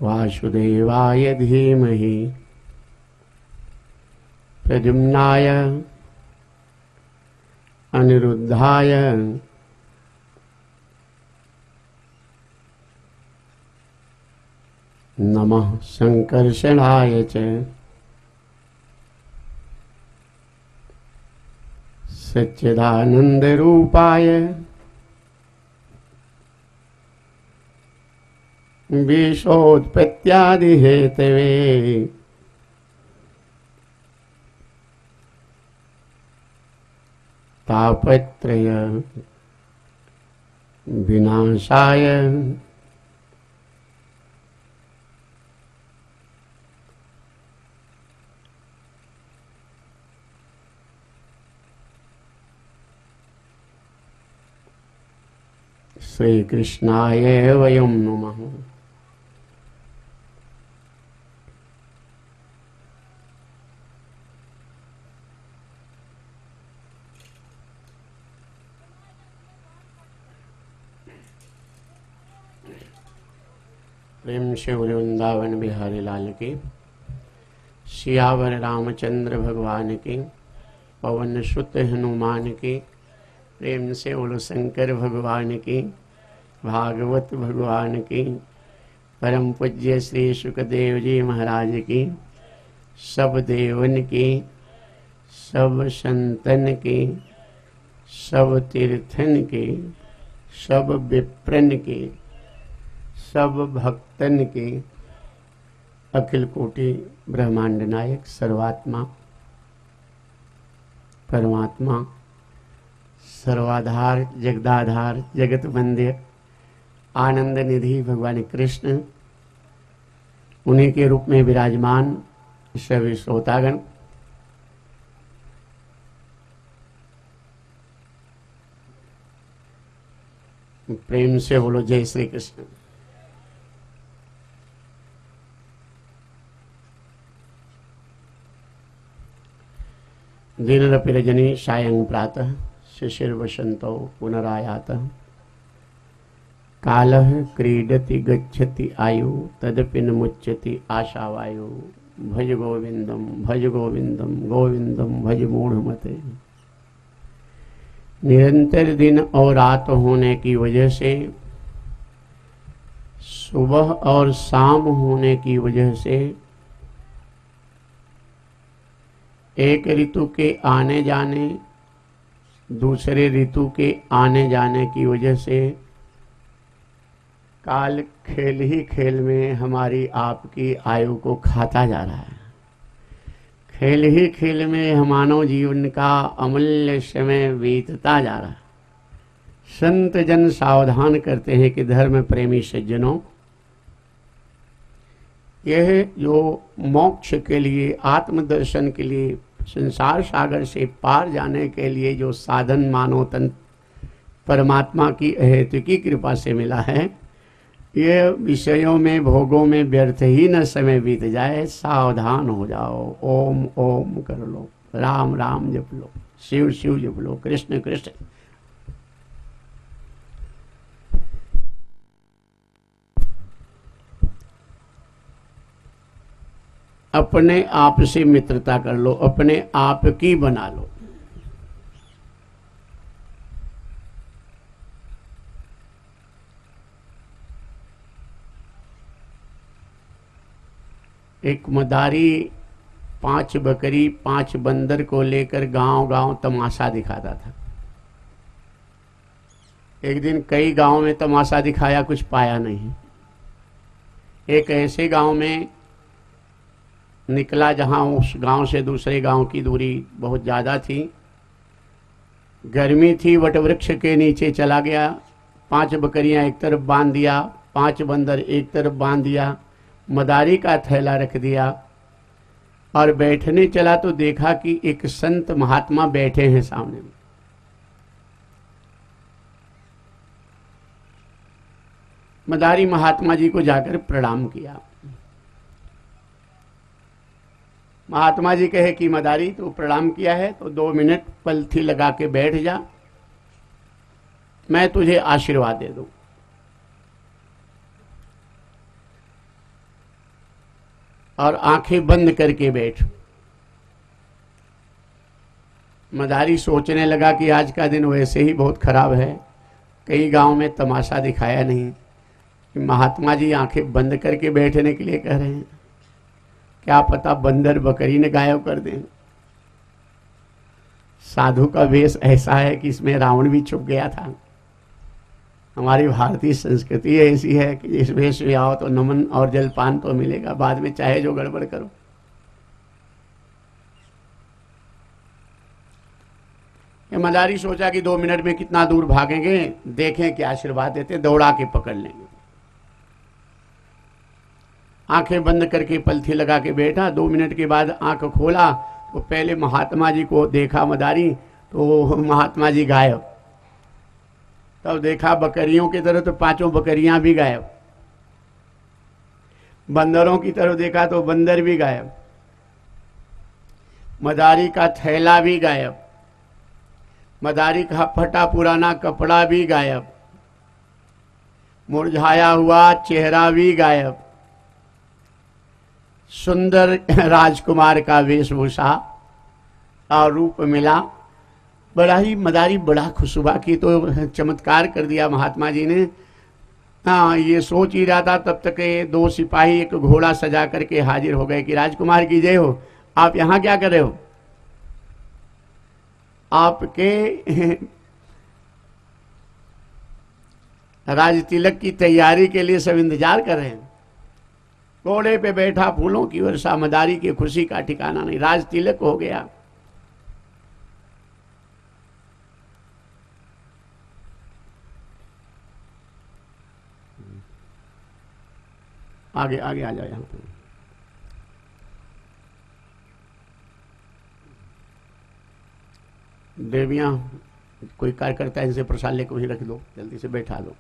वासुदेवाय धीमहि प्रद्युम्नाय अनिरुद्धाय नमः। संकर्षणाय च सच्चिदानन्दरूपाय विश्वोत्पत्त्यादिहेतवे तापत्रय विनाशाय श्री कृष्णाय वयं नमः। प्रेम से बोले वृंदावन बिहारी लाल की। सियावर रामचंद्र भगवान की। पवन सुत हनुमान की। प्रेम से बोलो शंकर भगवान की। भागवत भगवान की। परम पूज्य श्री सुखदेव जी महाराज की। सब देवन की, सब संतन की, सब तीर्थन की, सब विप्रन की, सब भक्तन की, अखिल कोटि ब्रह्मांड नायक सर्वात्मा परमात्मा सर्वाधार जगदाधार जगत वंद्य आनंद निधि भगवान कृष्ण, उन्हीं के रूप में विराजमान सभी श्रोतागण, प्रेम से बोलो जय श्री कृष्ण। दिनरपि रजनी सायं प्रातः शिशिर्वसन्तौ पुनरायातः। कालः क्रीडति गच्छति आयु तदपि न मुच्यति आशावायु। भज गोविंदम भज गोविंदम गोविंदम भज मूढ़मते। निरंतर दिन और रात होने की वजह से, सुबह और शाम होने की वजह से, एक ऋतु के आने जाने, दूसरे ऋतु के आने जाने की वजह से काल खेल ही खेल में हमारी आपकी आयु को खाता जा रहा है। खेल ही खेल में मानव जीवन का अमूल्य समय बीतता जा रहा है। संत जन सावधान करते हैं कि धर्म प्रेमी सज्जनों, यह जो मोक्ष के लिए, आत्मदर्शन के लिए, संसार सागर से पार जाने के लिए जो साधन मानव तन परमात्मा की अहेतुकी कृपा से मिला है, ये विषयों में भोगों में व्यर्थ ही न समय बीत जाए। सावधान हो जाओ। ओम ओम कर लो, राम राम जप लो, शिव शिव जप लो, कृष्ण कृष्ण। अपने आप से मित्रता कर लो, अपने आप की बना लो। एक मदारी 5 बकरी 5 बंदर को लेकर गांव गांव तमाशा दिखाता था। एक दिन कई गांव में तमाशा दिखाया, कुछ पाया नहीं। एक ऐसे गांव में निकला जहां उस गांव से दूसरे गांव की दूरी बहुत ज़्यादा थी। गर्मी थी, वटवृक्ष के नीचे चला गया। 5 बकरियां एक तरफ बांध दिया, 5 बंदर एक तरफ बांध दिया, मदारी का थैला रख दिया और बैठने चला तो देखा कि एक संत महात्मा बैठे हैं सामने में। मदारी महात्मा जी को जाकर प्रणाम किया। महात्मा जी कहे कि मदारी तो प्रणाम किया है तो 2 मिनट पलथी लगा के बैठ जा, मैं तुझे आशीर्वाद दे दूं। और आंखें बंद करके बैठ। मदारी सोचने लगा कि आज का दिन वैसे ही बहुत खराब है, कई गांव में तमाशा दिखाया नहीं, कि महात्मा जी आंखें बंद करके बैठने के लिए कह रहे हैं। क्या पता बंदर बकरी ने गायब कर दें। साधु का वेश ऐसा है कि इसमें रावण भी छुप गया था। हमारी भारतीय संस्कृति ऐसी है कि इस वेश में आओ तो नमन और जलपान तो मिलेगा, बाद में चाहे जो गड़बड़ करो। ये मदारी सोचा कि 2 मिनट में कितना दूर भागेंगे, देखें क्या आशीर्वाद देते, दौड़ा के पकड़ लेंगे। आंखें बंद करके पलथी लगा के बैठा। 2 मिनट के बाद आंख खोला तो पहले महात्मा जी को देखा मदारी, तो महात्मा जी गायब। तब देखा बकरियों की तरफ तो 5 बकरियां भी गायब। बंदरों की तरफ देखा तो बंदर भी गायब। मदारी का थैला भी गायब। मदारी का फटा पुराना कपड़ा भी गायब। मुरझाया हुआ चेहरा भी गायब, सुंदर राजकुमार का वेशभूषा और रूप मिला। बड़ा ही मदारी बड़ा खुश हुआ कि तो चमत्कार कर दिया महात्मा जी ने। हाँ, ये सोच ही रहा था तब तक ये दो सिपाही एक घोड़ा सजा करके हाजिर हो गए कि राजकुमार की जय हो, आप यहाँ क्या कर रहे हो? आपके राज तिलक की तैयारी के लिए सब इंतजार कर रहे हैं। घोड़े पे बैठा फूलों की वर्षा, मदारी की खुशी का ठिकाना नहीं, राज तिलक हो गया। आगे आगे आ जाए यहां पे। देवियां कोई कार्यकर्ता इनसे प्रसाद लेकर वहीं रख दो, जल्दी से बैठा दो।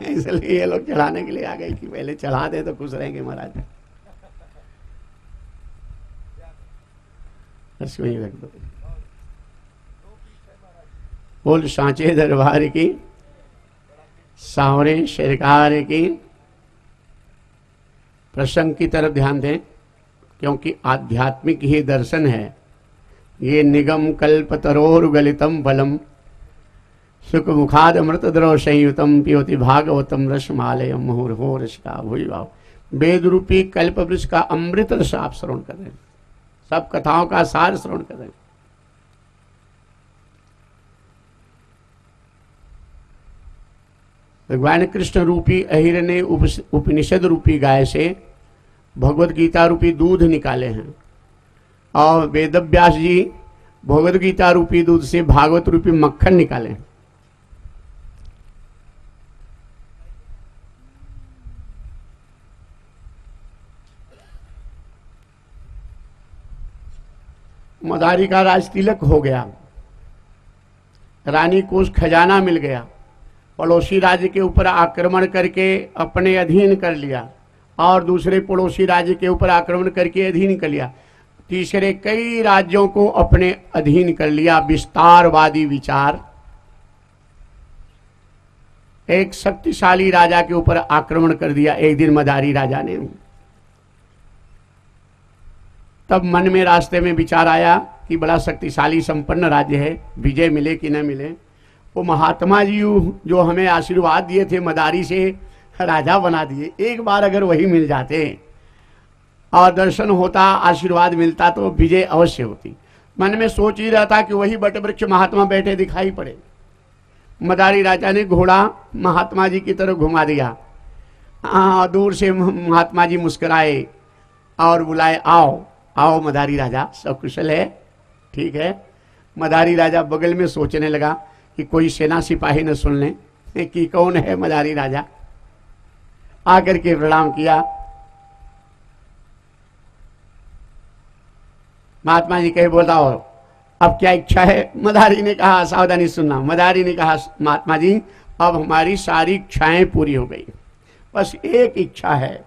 इसलिए ये लोग चढ़ाने के लिए आ गए कि पहले चढ़ा दे तो खुश रहेंगे महाराज। वहीं रख दो। बोल सांचे दरबार की, सांवरे सरकार की। प्रसंग की तरफ ध्यान दें, क्योंकि आध्यात्मिक ही दर्शन है ये। निगम कल्प तरोर गलितम फलम सुख मुखाद अमृत द्रव संयुतम पियोति भागवतम रसमालयम मुहुर्हो रसिका भूरि भाव। वेद रूपी कल्प वृक्ष का अमृत रस आप श्रवण कर रहे हैं, सब कथाओं का सार श्रवण कर रहे हैं। भगवान कृष्ण रूपी अहिर ने उपनिषद रूपी गाय से भगवत गीता रूपी दूध निकाले हैं, और वेदव्यास जी भगवत गीता रूपी दूध से भागवत रूपी मक्खन निकाले हैं। मदारी का राज तिलक हो गया, रानी को उस खजाना मिल गया, पड़ोसी राज्य के ऊपर आक्रमण करके अपने अधीन कर लिया, और दूसरे पड़ोसी राज्य के ऊपर आक्रमण करके अधीन कर लिया, तीसरे कई राज्यों को अपने अधीन कर लिया। विस्तारवादी विचार। एक शक्तिशाली राजा के ऊपर आक्रमण कर दिया एक दिन मदारी राजा ने। तब मन में रास्ते में विचार आया कि बड़ा शक्तिशाली संपन्न राज्य है, विजय मिले कि न मिले। वो महात्मा जी जो हमें आशीर्वाद दिए थे, मदारी से राजा बना दिए, एक बार अगर वही मिल जाते और दर्शन होता, आशीर्वाद मिलता तो विजय अवश्य होती। मन में सोच ही रहा था कि वही वटवृक्ष महात्मा बैठे दिखाई पड़े। मदारी राजा ने घोड़ा महात्मा जी की तरफ घुमा दिया। दूर से महात्मा जी मुस्कुराए और बुलाए, आओ आओ मदारी राजा, सब कुशल है? ठीक है। मदारी राजा बगल में सोचने लगा कि कोई सेना सिपाही न सुन ले कि कौन है मदारी राजा। आकर के प्रणाम किया। महात्मा जी कहे, बताओ अब क्या इच्छा है? मदारी ने कहा, सावधानी सुनना। मदारी ने कहा, महात्मा जी अब हमारी सारी इच्छाएं पूरी हो गई, बस एक इच्छा है।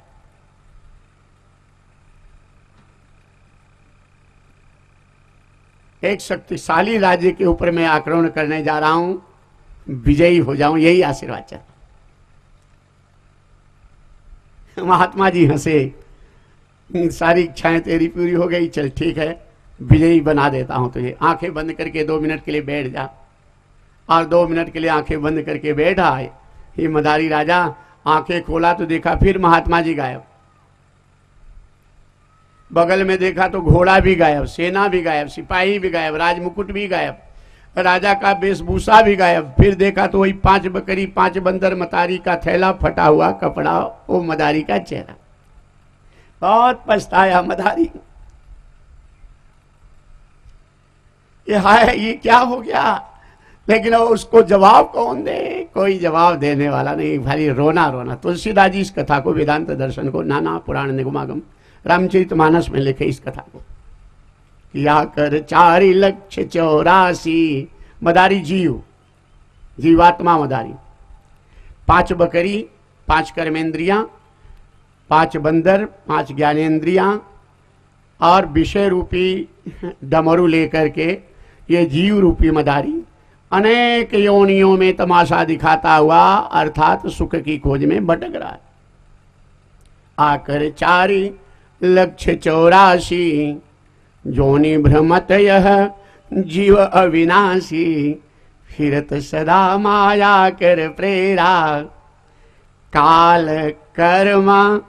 एक शक्तिशाली राज्य के ऊपर मैं आक्रमण करने जा रहा हूं, विजयी हो जाऊं, यही आशीर्वाद चाहता। महात्मा जी हंसे, सारी इच्छाएं तेरी पूरी हो गई, चल ठीक है, विजयी बना देता हूं तुझे। आंखें बंद करके 2 मिनट के लिए बैठ जा। और 2 मिनट के लिए आंखें बंद करके बैठा। ये मदारी राजा आंखें खोला तो देखा फिर महात्मा जी गायब। बगल में देखा तो घोड़ा भी गायब, सेना भी गायब, सिपाही भी गायब, राजमुकुट भी गायब, राजा का वेशभूषा भी गायब। फिर देखा तो वही 5 बकरी 5 बंदर, मतारी का थैला, फटा हुआ कपड़ा, वो मदारी का चेहरा। बहुत पछताया मदारी, ये हाय ये क्या हो गया। लेकिन उसको जवाब कौन दे? कोई जवाब देने वाला नहीं, खाली रोना रोना। तुलसीदास जी इस कथा को, वेदांत दर्शन को, नाना पुराण निगमागम रामचरितमानस में लिखे इस कथा को किया कर 4,84,00,000 मदारी जीव, जीवात्मा मदारी, 5 बकरी, 5 कर्मेंद्रियां, 5 बंदर, 5 ज्ञानेंद्रियां और विषय रूपी डमरू लेकर के ये जीव रूपी मदारी अनेक योनियों में तमाशा दिखाता हुआ अर्थात सुख की खोज में भटक रहा है। आकर 4,84,00,000 जोनि भ्रमत यह जीव अविनाशी, फिरत सदा माया कर प्रेरा, काल कर्म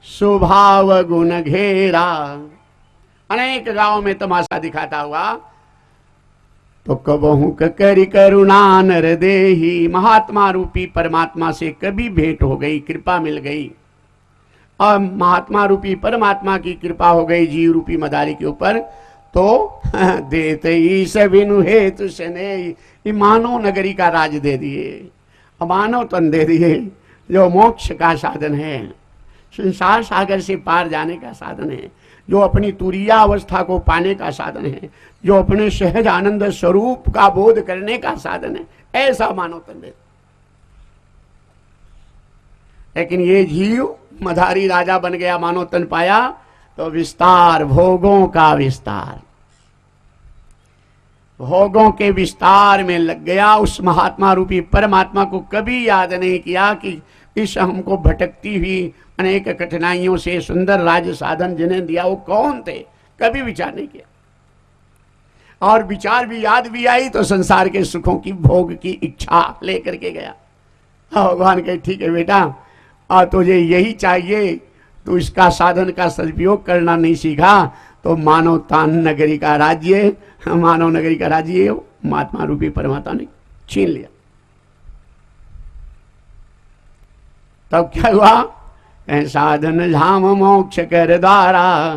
स्वभाव गुण घेरा। अनेक गांव में तमाशा दिखाता हुआ तो कबहू करी करुणा नर देही, महात्मा रूपी परमात्मा से कभी भेंट हो गई, कृपा मिल गई और महात्मा रूपी परमात्मा की कृपा हो गई जीव रूपी मदारी के ऊपर, तो देते ही सबिनु हेतु सने, मानव नगरी का राज दे दिए, मानव तन दे दिए जो मोक्ष का साधन है, संसार सागर से पार जाने का साधन है, जो अपनी तुरीया अवस्था को पाने का साधन है, जो अपने सहज आनंद स्वरूप का बोध करने का साधन है, ऐसा मानव तन दे। लेकिन ये जीव मधारी राजा बन गया, मानव तन पाया तो विस्तार, भोगों का विस्तार, भोगों के विस्तार में लग गया। उस महात्मा रूपी परमात्मा को कभी याद नहीं किया कि इस हमको भटकती हुई अनेक कठिनाइयों से सुंदर राज साधन जिन्हें दिया वो कौन थे, कभी विचार नहीं किया। और विचार भी याद भी आई तो संसार के सुखों की भोग की इच्छा लेकर के गया। भगवान कहे ठीक है बेटा, और तुझे यही चाहिए, तू इसका साधन का सदुपयोग करना नहीं सीखा तो मानव तान नगरी का राज्य, मानव नगरी का राज्य महात्मा रूपी परमात्मा ने छीन लिया। तब क्या हुआ, साधन धाम मोक्ष कर द्वारा,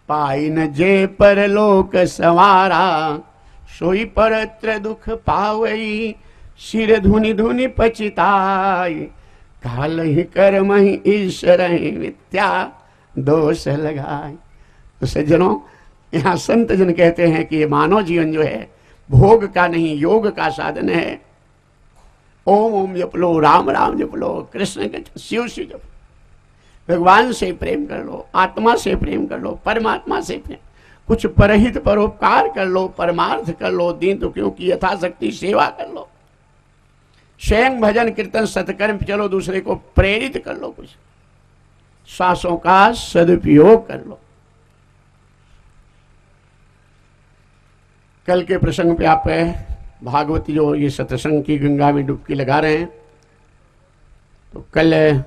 पाई न जे परलोक सवारा, सोई परत्र दुख पावई, सिर धुनि धुनि पचिताई, काल ही कर्म ही ईश्वर ही मिथ्या दोष लगाए। तो सज्जनों, यहाँ संत जन कहते हैं कि ये मानव जीवन जो है भोग का नहीं योग का साधन है। ओम ओम जप लो, राम राम जप लो, कृष्ण के शिव शिव जप, भगवान से प्रेम कर लो, आत्मा से प्रेम कर लो, परमात्मा से प्रेम, कुछ परहित परोपकार कर लो, परमार्थ कर लो, दीन दुखियों की यथाशक्ति सेवा कर लो, स्वयं भजन कीर्तन सत्कर्म चलो, दूसरे को प्रेरित कर लो, कुछ सांसों का सदुपयोग कर लो। कल के प्रसंग पे आप भागवती जो ये सत्संग की गंगा में डुबकी लगा रहे हैं, तो कल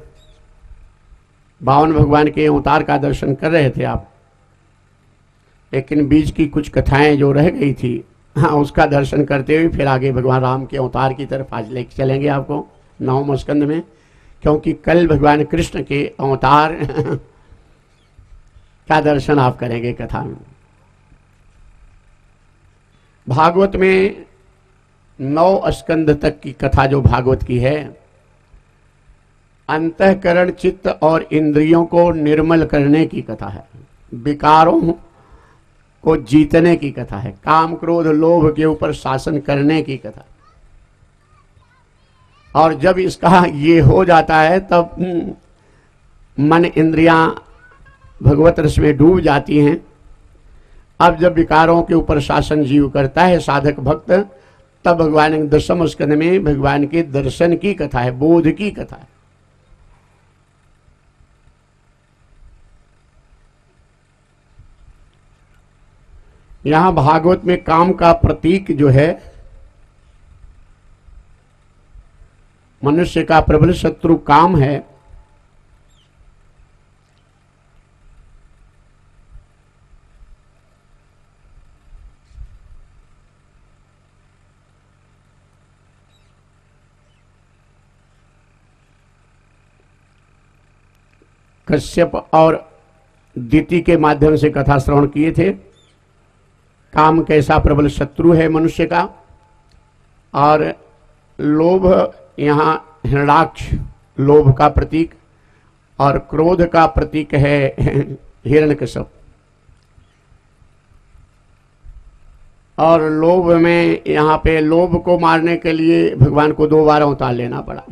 बावन भगवान के अवतार का दर्शन कर रहे थे आप, लेकिन बीच की कुछ कथाएं जो रह गई थी, हाँ, उसका दर्शन करते हुए फिर आगे भगवान राम के अवतार की तरफ आज लेके चलेंगे आपको 9वें स्कंद में, क्योंकि कल भगवान कृष्ण के अवतार का दर्शन आप करेंगे कथा में। भागवत में 9 स्कंद तक की कथा जो भागवत की है, अंतःकरण चित्त और इंद्रियों को निर्मल करने की कथा है, विकारों को जीतने की कथा है, काम क्रोध लोभ के ऊपर शासन करने की कथा। और जब इसका ये हो जाता है तब मन इंद्रियां भगवत रस में डूब जाती हैं। अब जब विकारों के ऊपर शासन जीव करता है साधक भक्त, तब भगवान 10वें स्कंद में भगवान के दर्शन की कथा है, बोध की कथा है। यहां भागवत में काम का प्रतीक जो है, मनुष्य का प्रबल शत्रु काम है। कश्यप और दिति के माध्यम से कथा श्रवण किए थे, काम कैसा प्रबल शत्रु है मनुष्य का। और लोभ, यहाँ हिरण्याक्ष लोभ का प्रतीक, और क्रोध का प्रतीक है हिरण्यकश्यप। और लोभ में, यहाँ पे लोभ को मारने के लिए भगवान को 2 बार अवतार लेना पड़ा।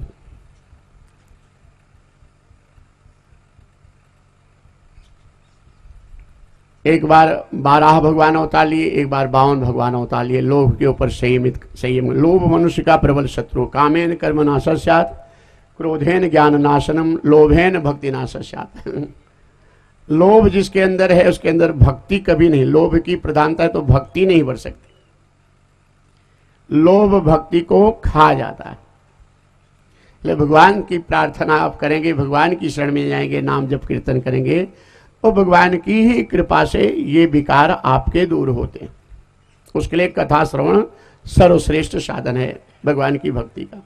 एक बार 12 भगवान अवतार लिए, एक बार 52 भगवान अवतार लिए। लोभ के ऊपर संयम। लोभ मनुष्य का प्रबल शत्रु। कामेन कर्म नाशः स्यात्, क्रोधेन ज्ञान नाशनम, लोभेन भक्ति नाशः स्यात्। लोभ जिसके अंदर है उसके अंदर भक्ति कभी नहीं। लोभ की प्रधानता है तो भक्ति नहीं बढ़ सकती। लोभ भक्ति को खा जाता है। इसलिए भगवान की प्रार्थना आप करेंगे, भगवान की शरण में जाएंगे, नाम जप कीर्तन करेंगे, तो भगवान की ही कृपा से ये विकार आपके दूर होते हैं। उसके लिए कथा श्रवण सर्वश्रेष्ठ साधन है भगवान की भक्ति का।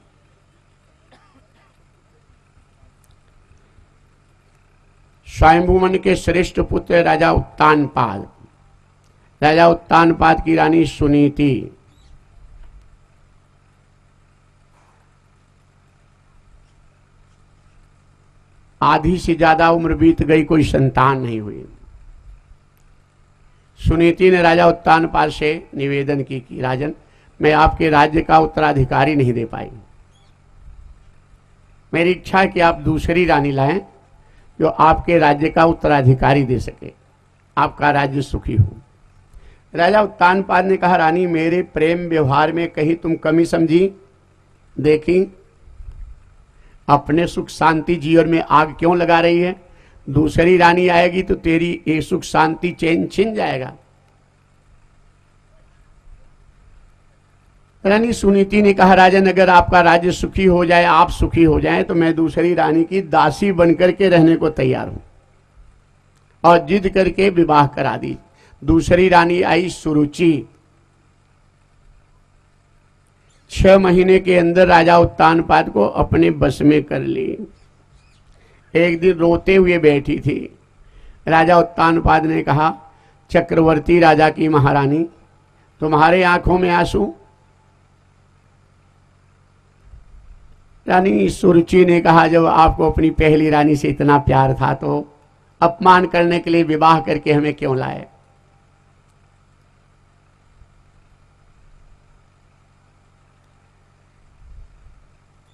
स्वयंभूमन के श्रेष्ठ पुत्र राजा उत्तानपाद, राजा उत्तानपाद की रानी सुनीति, आधी से ज्यादा उम्र बीत गई, कोई संतान नहीं हुई। सुनीति ने राजा उत्तानपाद से निवेदन की कि राजन, मैं आपके राज्य का उत्तराधिकारी नहीं दे पाई। मेरी इच्छा है कि आप दूसरी रानी लाएं जो आपके राज्य का उत्तराधिकारी दे सके, आपका राज्य सुखी हो। राजा उत्तानपाद ने कहा, रानी मेरे प्रेम व्यवहार में कहीं तुम कमी समझी? देखी अपने सुख शांति जीवन में आग क्यों लगा रही है? दूसरी रानी आएगी तो तेरी ये सुख शांति चैन छिन जाएगा। रानी सुनीति ने कहा, राजन अगर आपका राज्य सुखी हो जाए, आप सुखी हो जाएं, तो मैं दूसरी रानी की दासी बनकर के रहने को तैयार हूं। और जिद करके विवाह करा दी। दूसरी रानी आई सुरुचि। 6 महीने के अंदर राजा उत्तानपाद को अपने बस में कर ली। एक दिन रोते हुए बैठी थी। राजा उत्तानपाद ने कहा, चक्रवर्ती राजा की महारानी, तुम्हारे आंखों में आंसू? रानी सुरुचि ने कहा, जब आपको अपनी पहली रानी से इतना प्यार था तो अपमान करने के लिए विवाह करके हमें क्यों लाए?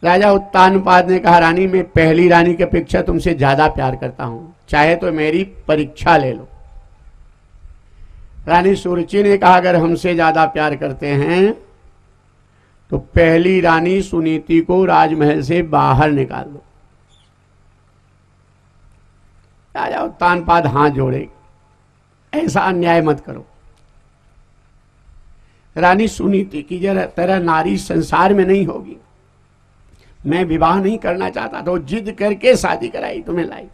राजा उत्तानपाद ने कहा, रानी मैं पहली रानी की अपेक्षा तुमसे ज्यादा प्यार करता हूं, चाहे तो मेरी परीक्षा ले लो। रानी सुरुचि ने कहा, अगर हमसे ज्यादा प्यार करते हैं तो पहली रानी सुनीति को राजमहल से बाहर निकाल दो। राजा उत्तानपाद हाथ जोड़े, ऐसा अन्याय मत करो। रानी सुनीति की तरह नारी संसार में नहीं होगी। मैं विवाह नहीं करना चाहता तो जिद करके शादी कराई, तुम्हें लाई।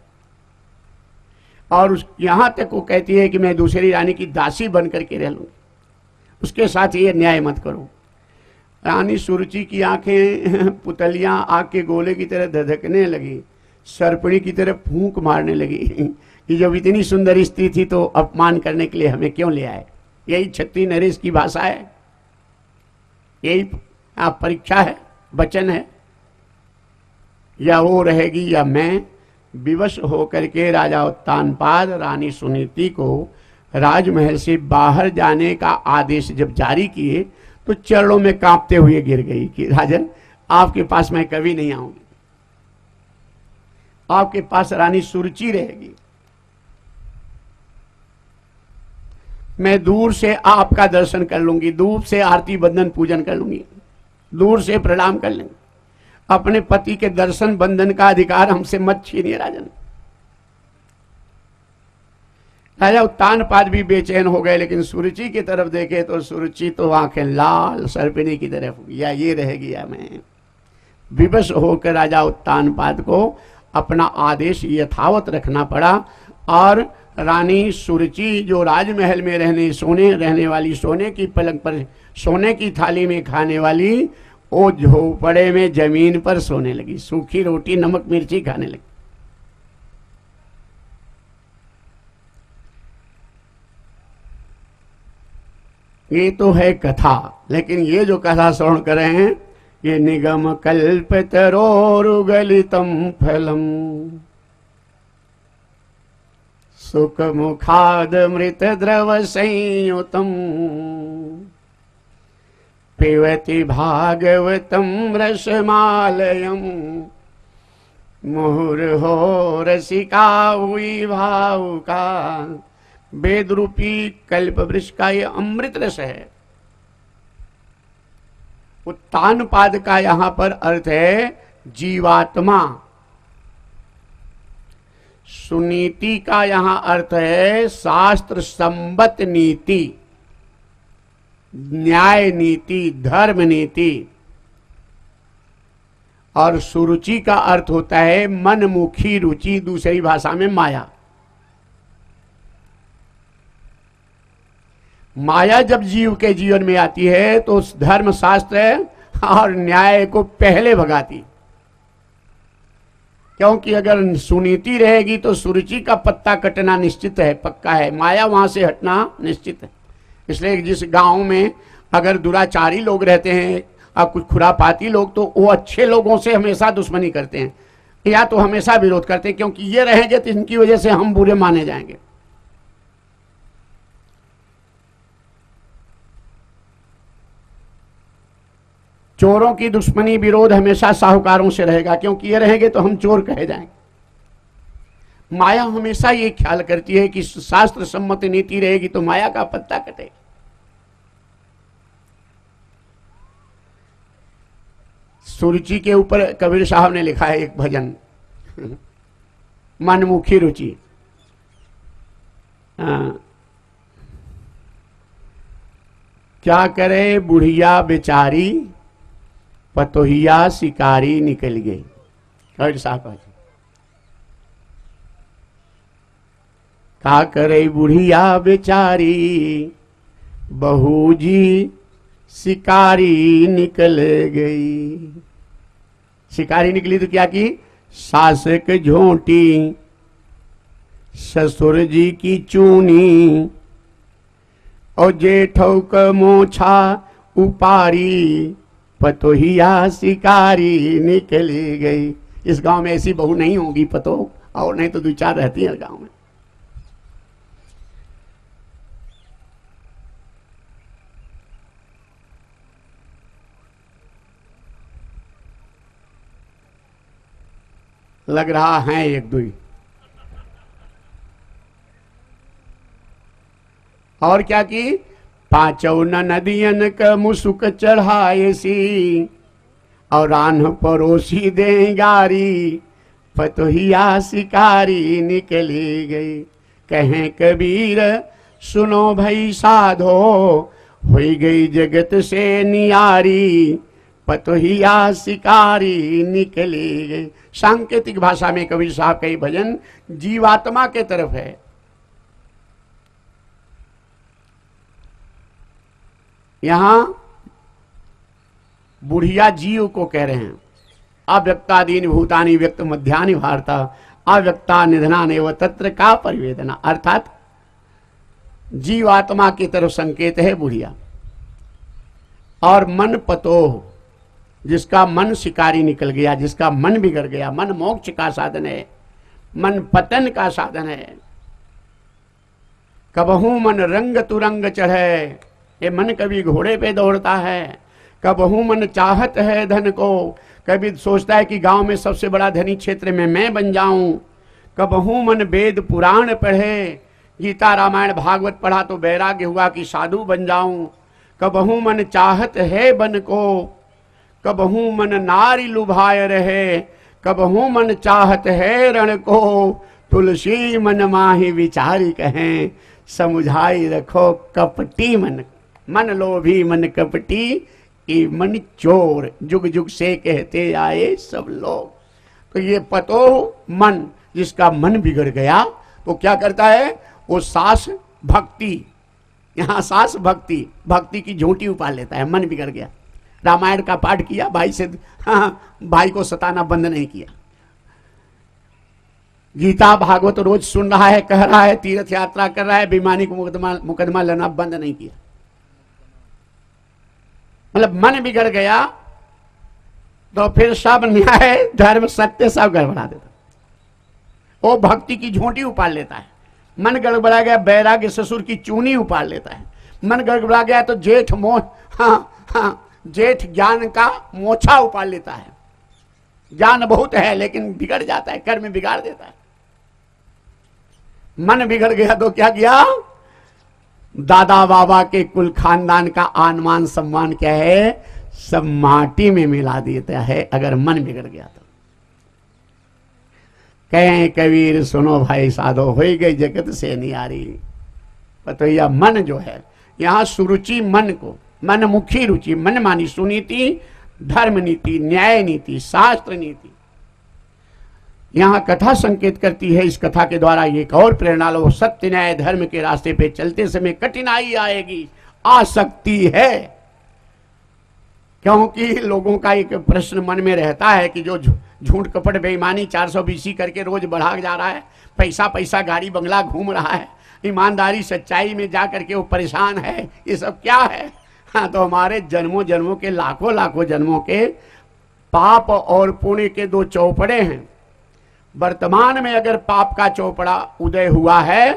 और यहां तक वो कहती है कि मैं दूसरी रानी की दासी बन करके रह लूंगी। उसके साथ ये अन्याय मत करो। रानी सुरुचि की आंखें पुतलियां आग के गोले की तरह धधकने लगी, सर्पणी की तरह फूंक मारने लगी कि जब इतनी सुंदर स्त्री थी तो अपमान करने के लिए हमें क्यों ले आए? यही क्षत्रिय नरेश की भाषा है, यही परीक्षा है, वचन है। या वो रहेगी या मैं। विवश होकर के राजा उत्तानपाद रानी सुनीति को राजमहल से बाहर जाने का आदेश जब जारी किए तो चरणों में कांपते हुए गिर गई कि राजन, आपके पास मैं कभी नहीं आऊंगी, आपके पास रानी सुरुचि रहेगी। मैं दूर से आपका दर्शन कर लूंगी, दूर से आरती बंदन पूजन कर लूंगी, दूर से प्रणाम कर लेंगे। अपने पति के दर्शन बंधन का अधिकार हमसे मत छीनिए राजन। राजा उत्तानपाद भी बेचैन हो गए, लेकिन सुरुचि की तरफ देखे तो सुरुचि तो आंखें लाल सर्पिणी की तरफ, या ये रहेगी या मैं। विवश होकर राजा उत्तानपाद को अपना आदेश यथावत रखना पड़ा। और रानी सुरुचि जो राजमहल में रहने वाली, सोने की पलंग पर, सोने की थाली में खाने वाली, वो झोपड़े में जमीन पर सोने लगी, सूखी रोटी नमक मिर्ची खाने लगी। ये तो है कथा, लेकिन ये जो कथा श्रवण कर रहे हैं ये निगम कल्पतरोरुगलितम फलम सुख मुखाद मृत द्रव संयुतम पिबति भागवतं रसमालयम् मुहुर्हो रसिका हुई भावुका। वेद रूपी कल्प वृक्ष का ये अमृत रस है। उत्तान पाद का यहां पर अर्थ है जीवात्मा। सुनीति का यहां अर्थ है शास्त्र संबत नीति, न्याय नीति, धर्म नीति। और सुरुचि का अर्थ होता है मनमुखी रुचि, दूसरी भाषा में माया। माया जब जीव के जीवन में आती है तो उस धर्म शास्त्र और न्याय को पहले भगाती, क्योंकि अगर सुनीति रहेगी तो सुरुचि का पत्ता कटना निश्चित है, पक्का है, माया वहां से हटना निश्चित है। इसलिए जिस गांव में अगर दुराचारी लोग रहते हैं और कुछ खुरापाती लोग, तो वो अच्छे लोगों से हमेशा दुश्मनी करते हैं या तो हमेशा विरोध करते हैं, क्योंकि ये रहेंगे तो इनकी वजह से हम बुरे माने जाएंगे। चोरों की दुश्मनी विरोध हमेशा साहूकारों से रहेगा, क्योंकि ये रहेंगे तो हम चोर कहे जाएंगे। माया हमेशा ये ख्याल करती है कि शास्त्र सम्मत नीति रहेगी तो माया का पत्ता कटेगा। सुरुचि के ऊपर कबीर साहब ने लिखा है एक भजन, मनमुखी रुचि। क्या करे बुढ़िया बेचारी, पतोहिया शिकारी निकल गई। कबीर साहब क्या करे बुढ़िया बेचारी, बहू जी शिकारी निकल गई। शिकारी निकली तो क्या की, सासक झोंटी, ससुर जी की चूनी, और जेठौ क मोछा उपारी, पतोहिया शिकारी निकली गई। इस गांव में ऐसी बहू नहीं होगी पतो, और नहीं तो दो चार रहती है गांव में। लग रहा है एक दुई। और क्या की, पांचौ नदियन क मुसुक चढ़ाए सी, और रान्ह परोसी दे गारी, पतोहिया शिकारी निकली गई। कहें कबीर सुनो भई साधो, हुई गई जगत से नियारी, पतोहिया शिकारी निकली गई। सांकेतिक भाषा में कबीर साहब का ये भजन जीवात्मा के तरफ है। यहां बुढ़िया जीव को कह रहे हैं। अव्यक्तादीनि भूतानि व्यक्त मध्यानि भारता, अव्यक्ता निधनानि व तत्र का परिवेदना। अर्थात जीवात्मा की तरफ संकेत है बुढ़िया। और मन पतोह, जिसका मन शिकारी निकल गया, जिसका मन बिगड़ गया। मन मोक्ष का साधन है, मन पतन का साधन है। कबहू मन रंग तुरंग चढ़े, ये मन कभी घोड़े पे दौड़ता है। कबहू मन चाहत है धन को, कभी सोचता है कि गांव में सबसे बड़ा धनी क्षेत्र में मैं बन जाऊं। कबहू मन वेद पुराण पढ़े, गीता रामायण भागवत पढ़ा तो वैराग्य हुआ कि साधु बन जाऊं। कबहू मन चाहत है बन को, कबहू मन नारी लुभाए रहे। कबहू मन चाहत है रण को, तुलसी मन माही विचारी कहें। समुझाई रखो कपटी मन, मन लोभी मन कपटी, ये मन चोर जुग जुग से कहते आए सब लोग। तो ये पतो मन, जिसका मन बिगड़ गया तो क्या करता है, वो सास भक्ति, यहाँ सास भक्ति, भक्ति की झूठी उपाल लेता है। मन बिगड़ गया, रामायण का पाठ किया, भाई से भाई को सताना बंद नहीं किया। गीता भागवत रोज सुन रहा है, कह रहा है, तीर्थ यात्रा कर रहा है, बेईमानी को मुकदमा लेना बंद नहीं किया। मतलब मन बिगड़ गया तो फिर सब न्याय धर्म सत्य सब गड़बड़ा देता। वो भक्ति की झोंटी उपाल लेता है। मन गड़बड़ा गया, बैराग्य ससुर की चूनी उपाल लेता है। मन गड़बड़ा गया तो जेठ मोह हाँ, जेठ ज्ञान का मोछा उपाड़ लेता है। ज्ञान बहुत है लेकिन बिगड़ जाता है, कर्म बिगाड़ देता है। मन बिगड़ गया तो क्या किया? दादा बाबा के कुल खानदान का आन मान सम्मान क्या है? सब माटी में मिला देता है अगर मन बिगड़ गया तो। कहें कबीर सुनो भाई साधो, हो गई जगत से नियारी। तो यह मन जो है, यहां सुरुचि मन को, मन मुखी रुचि, मन मानी सुनीति, धर्म नीति, न्याय नीति, शास्त्र नीति, यहां कथा संकेत करती है। इस कथा के द्वारा एक और प्रेरणा लो, सत्य न्याय धर्म के रास्ते पे चलते समय कठिनाई आएगी, आ सकती है। क्योंकि लोगों का एक प्रश्न मन में रहता है कि जो झूठ कपट बेईमानी 420 करके रोज बढ़ा जा रहा है, पैसा पैसा गाड़ी बंगला घूम रहा है, ईमानदारी सच्चाई में जा करके वो परेशान है, ये सब क्या है? हाँ, तो हमारे जन्मों जन्मों के, लाखों लाखों जन्मों के पाप और पुण्य के दो चौपड़े हैं। वर्तमान में अगर पाप का चौपड़ा उदय हुआ है,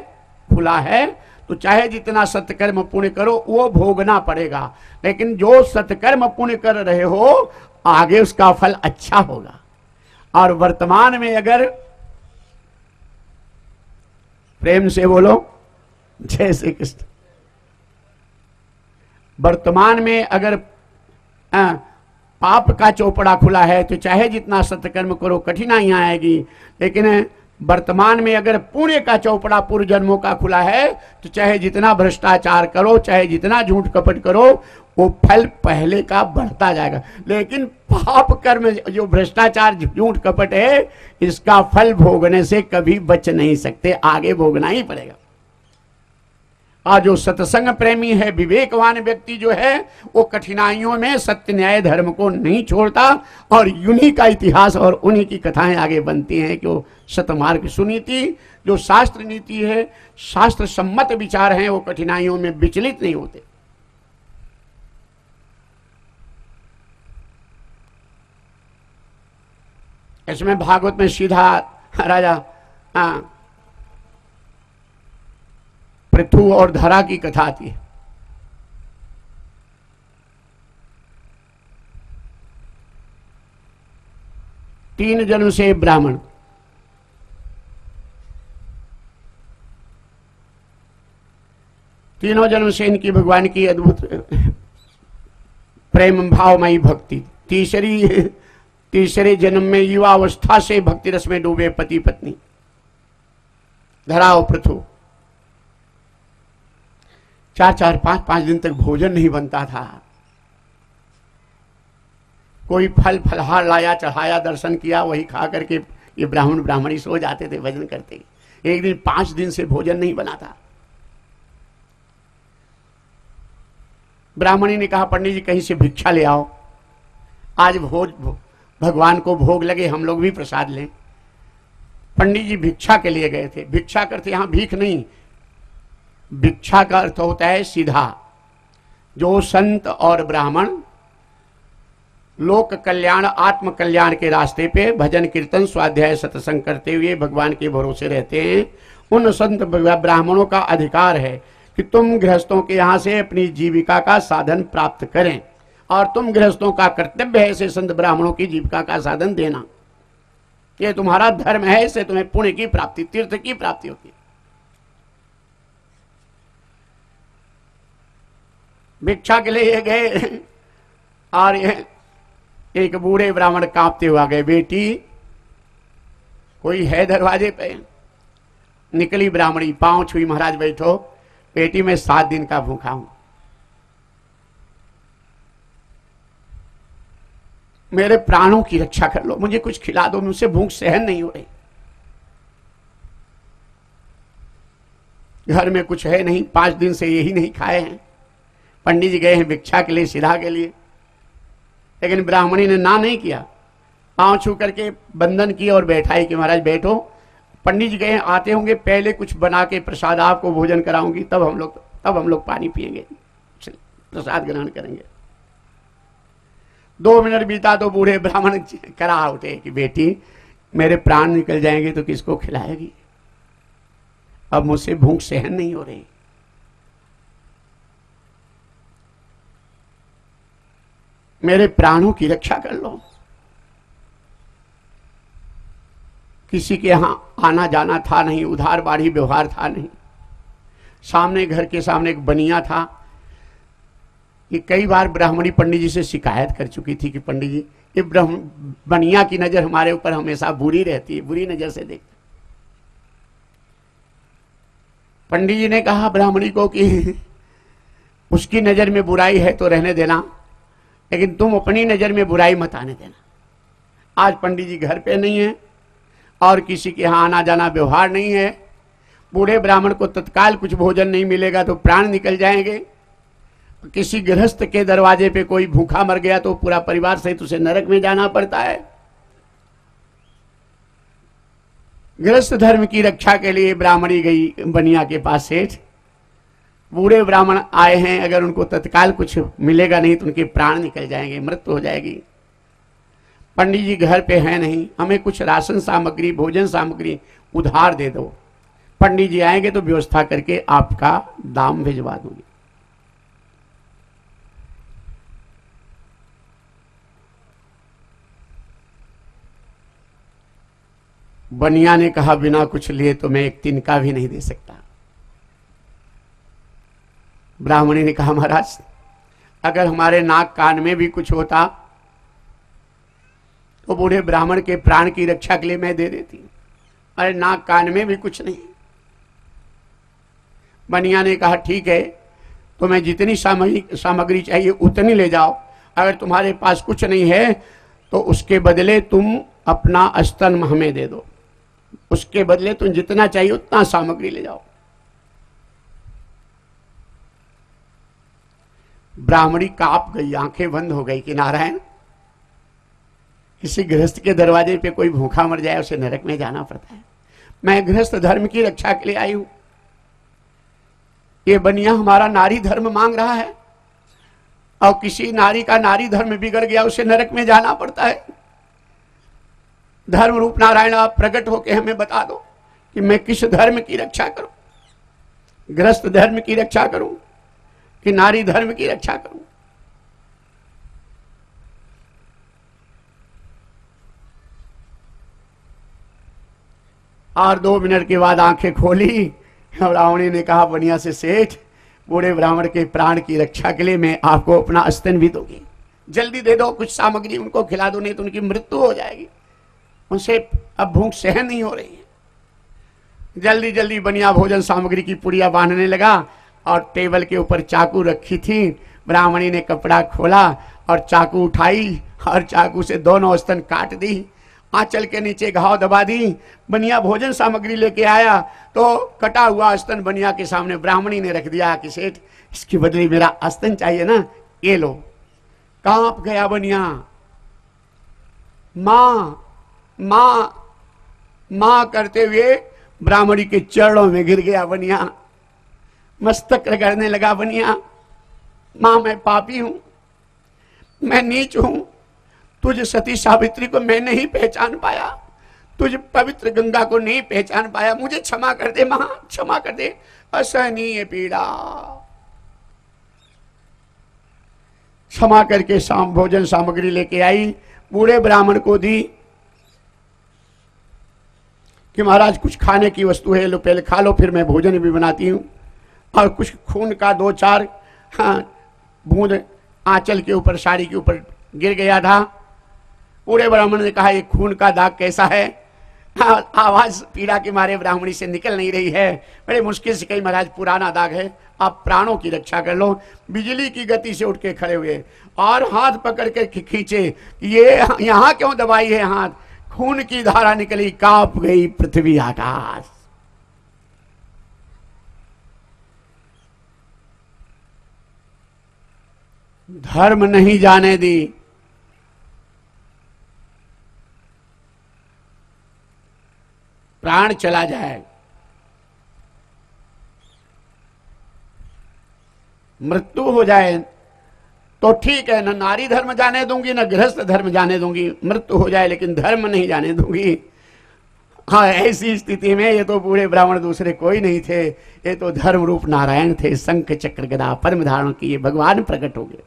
खुला है, तो चाहे जितना सत्कर्म पुण्य करो वो भोगना पड़ेगा। लेकिन जो सत्कर्म पुण्य कर रहे हो आगे उसका फल अच्छा होगा। और वर्तमान में अगर, प्रेम से बोलो जय श्री कृष्ण, वर्तमान में अगर पाप का चौपड़ा खुला है तो चाहे जितना सत्कर्म करो कठिनाइयां आएगी। लेकिन वर्तमान में अगर पुण्य का चौपड़ा पूर्व जन्मों का खुला है तो चाहे जितना भ्रष्टाचार करो, चाहे जितना झूठ कपट करो, वो फल पहले का बढ़ता जाएगा। लेकिन पाप कर्म जो भ्रष्टाचार झूठ कपट है, इसका फल भोगने से कभी बच नहीं सकते, आगे भोगना ही पड़ेगा। और जो सत्संग प्रेमी है, विवेकवान व्यक्ति जो है, वो कठिनाइयों में सत्य न्याय धर्म को नहीं छोड़ता। और उन्हीं का इतिहास और उन्हीं की कथाएं आगे बनती हैं कि वो सतमार्ग सुनीति, जो शास्त्र नीति है, शास्त्र सम्मत विचार हैं, वो कठिनाइयों में विचलित नहीं होते। इसमें भागवत में सीधा राजा पृथु और धरा की कथा आती है। तीन जन्म से ब्राह्मण, तीनों जन्म से इनकी भगवान की अद्भुत प्रेम भावमयी भक्ति। तीसरे जन्म में युवावस्था से भक्ति रस में डूबे पति पत्नी धरा और पृथु। 4-4, 5-5 दिन तक भोजन नहीं बनता था। कोई फल फलहार लाया, चढ़ाया, दर्शन किया, वही खा करके ये ब्राह्मण ब्राह्मणी सो जाते थे भजन करते। एक दिन 5 दिन से भोजन नहीं बना था। ब्राह्मणी ने कहा, पंडित जी कहीं से भिक्षा ले आओ, आज भगवान को भोग लगे, हम लोग भी प्रसाद लें। पंडित जी भिक्षा के लिए गए थे। भिक्षा करते, यहां भीख नहीं, भिक्षा का अर्थ होता है सीधा। जो संत और ब्राह्मण लोक कल्याण, आत्म कल्याण के रास्ते पे भजन कीर्तन स्वाध्याय सत्संग करते हुए भगवान के भरोसे रहते हैं, उन संत ब्राह्मणों का अधिकार है कि तुम गृहस्थों के यहां से अपनी जीविका का साधन प्राप्त करें, और तुम गृहस्थों का कर्तव्य है ऐसे संत ब्राह्मणों की जीविका का साधन देना। ये तुम्हारा धर्म है, इससे तुम्हें पुण्य की प्राप्ति, तीर्थ की प्राप्ति होती है। भिक्षा के लिए गए और एक बूढ़े ब्राह्मण कांपते हुए आ गए। बेटी, कोई है दरवाजे पे? निकली ब्राह्मणी, पांव छुई, महाराज बैठो। बेटी, मैं 7 दिन का भूखा हूं, मेरे प्राणों की रक्षा कर लो, मुझे कुछ खिला दो, मुझसे भूख सहन नहीं हो रही। घर में कुछ है नहीं, 5 दिन से यही नहीं खाए हैं। पंडित जी गए हैं भिक्षा के लिए, सिधा के लिए, लेकिन ब्राह्मणी ने ना नहीं किया। पांव छू करके बंधन किया और बैठाई कि महाराज बैठो। पंडित जी गए, आते होंगे, पहले कुछ बना के प्रसाद आपको भोजन कराऊंगी, तब हम लोग पानी पिएंगे, प्रसाद ग्रहण करेंगे। 2 मिनट बीता तो बूढ़े ब्राह्मण करा उठे कि बेटी, मेरे प्राण निकल जाएंगे तो किसको खिलाएगी? अब मुझसे भूख सहन नहीं हो रही। मेरे प्राणों की रक्षा कर लो। किसी के यहां आना जाना था नहीं, उधार बाढ़ी व्यवहार था नहीं। सामने घर के सामने एक बनिया था। ये कई बार ब्राह्मणी पंडित जी से शिकायत कर चुकी थी कि पंडित जी, ये बनिया की नजर हमारे ऊपर हमेशा बुरी रहती है, बुरी नजर से देखते। पंडित जी ने कहा ब्राह्मणी को कि उसकी नजर में बुराई है तो रहने देना, लेकिन तुम अपनी नजर में बुराई मत आने देना। आज पंडित जी घर पे नहीं है और किसी के यहां आना जाना व्यवहार नहीं है। बूढ़े ब्राह्मण को तत्काल कुछ भोजन नहीं मिलेगा तो प्राण निकल जाएंगे। किसी गृहस्थ के दरवाजे पे कोई भूखा मर गया तो पूरा परिवार सहित उसे नरक में जाना पड़ता है। गृहस्थ धर्म की रक्षा के लिए ब्राह्मणी गई बनिया के पास सेठ। बूढ़े ब्राह्मण आए हैं, अगर उनको तत्काल कुछ मिलेगा नहीं तो उनके प्राण निकल जाएंगे, मृत्यु हो जाएगी। पंडित जी घर पे हैं नहीं, हमें कुछ राशन सामग्री, भोजन सामग्री उधार दे दो। पंडित जी आएंगे तो व्यवस्था करके आपका दाम भिजवा दूंगी। बनिया ने कहा बिना कुछ लिए तो मैं एक तिनका भी नहीं दे सकता। ब्राह्मणी ने कहा महाराज, अगर हमारे नाक कान में भी कुछ होता तो बूढ़े ब्राह्मण के प्राण की रक्षा के लिए मैं दे देती। अरे नाक कान में भी कुछ नहीं। बनिया ने कहा ठीक है, तुम्हें जितनी सामग्री चाहिए उतनी ले जाओ। अगर तुम्हारे पास कुछ नहीं है तो उसके बदले तुम अपना स्तन हमें दे दो। उसके बदले तुम जितना चाहिए उतना सामग्री ले जाओ। ब्राह्मणी कांप गई, आंखें बंद हो गई कि नारायण, किसी गृहस्थ के दरवाजे पे कोई भूखा मर जाए उसे नरक में जाना पड़ता है। मैं गृहस्थ धर्म की रक्षा के लिए आई हूं। ये बनिया हमारा नारी धर्म मांग रहा है और किसी नारी का नारी धर्म बिगड़ गया उसे नरक में जाना पड़ता है। धर्म रूप नारायण आप प्रकट होकर हमें बता दो कि मैं किस धर्म की रक्षा करूं, गृहस्थ धर्म की रक्षा करूं कि नारी धर्म की रक्षा करूं। और 2 मिनट के बाद आंखें खोली। ब्राह्मणी ने कहा बनिया से, सेठ बूढ़े ब्राह्मण के प्राण की रक्षा के लिए मैं आपको अपना स्तन भी दूंगी। जल्दी दे दो, कुछ सामग्री उनको खिला दो, नहीं तो उनकी मृत्यु हो जाएगी। उनसे अब भूख सहन नहीं हो रही है। जल्दी जल्दी बनिया भोजन सामग्री की पुड़िया बांधने लगा और टेबल के ऊपर चाकू रखी थी। ब्राह्मणी ने कपड़ा खोला और चाकू उठाई और चाकू से दोनों स्तन काट दी। आंचल के नीचे घाव दबा दी। बनिया भोजन सामग्री लेके आया तो कटा हुआ स्तन बनिया के सामने ब्राह्मणी ने रख दिया कि सेठ इसके बदले मेरा स्तन चाहिए ना, ये लो। कांप गया बनिया। मां मां मां करते हुए ब्राह्मणी के चरणों में गिर गया बनिया। मस्तक रगड़ने लगा बनिया। मां मैं पापी हूं, मैं नीच हूं। तुझ सती सावित्री को मैं नहीं पहचान पाया, तुझ पवित्र गंगा को नहीं पहचान पाया। मुझे क्षमा कर दे मां, क्षमा कर दे। असहनीय पीड़ा। क्षमा करके शाम भोजन सामग्री लेके आई, बूढ़े ब्राह्मण को दी कि महाराज कुछ खाने की वस्तु है, लो पहले खा लो, फिर मैं भोजन भी बनाती हूँ। और कुछ खून का 2-4 बूंद आंचल के ऊपर, साड़ी के ऊपर गिर गया था। बूढ़े ब्राह्मण ने कहा ये खून का दाग कैसा है? आवाज पीड़ा के मारे ब्राह्मणी से निकल नहीं रही है। बड़े मुश्किल से कही महाराज पुराना दाग है, आप प्राणों की रक्षा कर लो। बिजली की गति से उठ के खड़े हुए और हाथ पकड़ के खींचे। ये यहां क्यों दबाई है हाथ? खून की धारा निकली, कांप गई पृथ्वी आकाश। धर्म नहीं जाने दी। प्राण चला जाए, मृत्यु हो जाए तो ठीक है, न नारी धर्म जाने दूंगी न गृहस्थ धर्म जाने दूंगी। मृत्यु हो जाए लेकिन धर्म नहीं जाने दूंगी। हाँ, ऐसी स्थिति में ये तो बूढ़े ब्राह्मण दूसरे कोई नहीं थे, ये तो धर्म रूप नारायण थे। शंख चक्र गदा पद्म धारण किए भगवान प्रकट हो गए।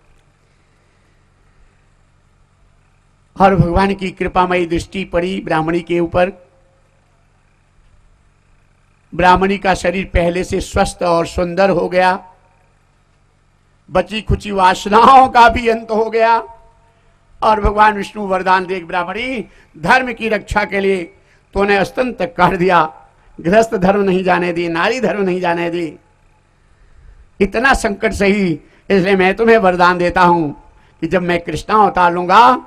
और भगवान की कृपामयी दृष्टि पड़ी ब्राह्मणी के ऊपर। ब्राह्मणी का शरीर पहले से स्वस्थ और सुंदर हो गया, बची खुची वासनाओं का भी अंत हो गया। और भगवान विष्णु वरदान देख, ब्राह्मणी धर्म की रक्षा के लिए तूने स्तन तक काट दिया, गृहस्थ धर्म नहीं जाने दी, नारी धर्म नहीं जाने दी, इतना संकट सही, इसलिए मैं तुम्हें वरदान देता हूं कि जब मैं कृष्णा अवतार लूंगा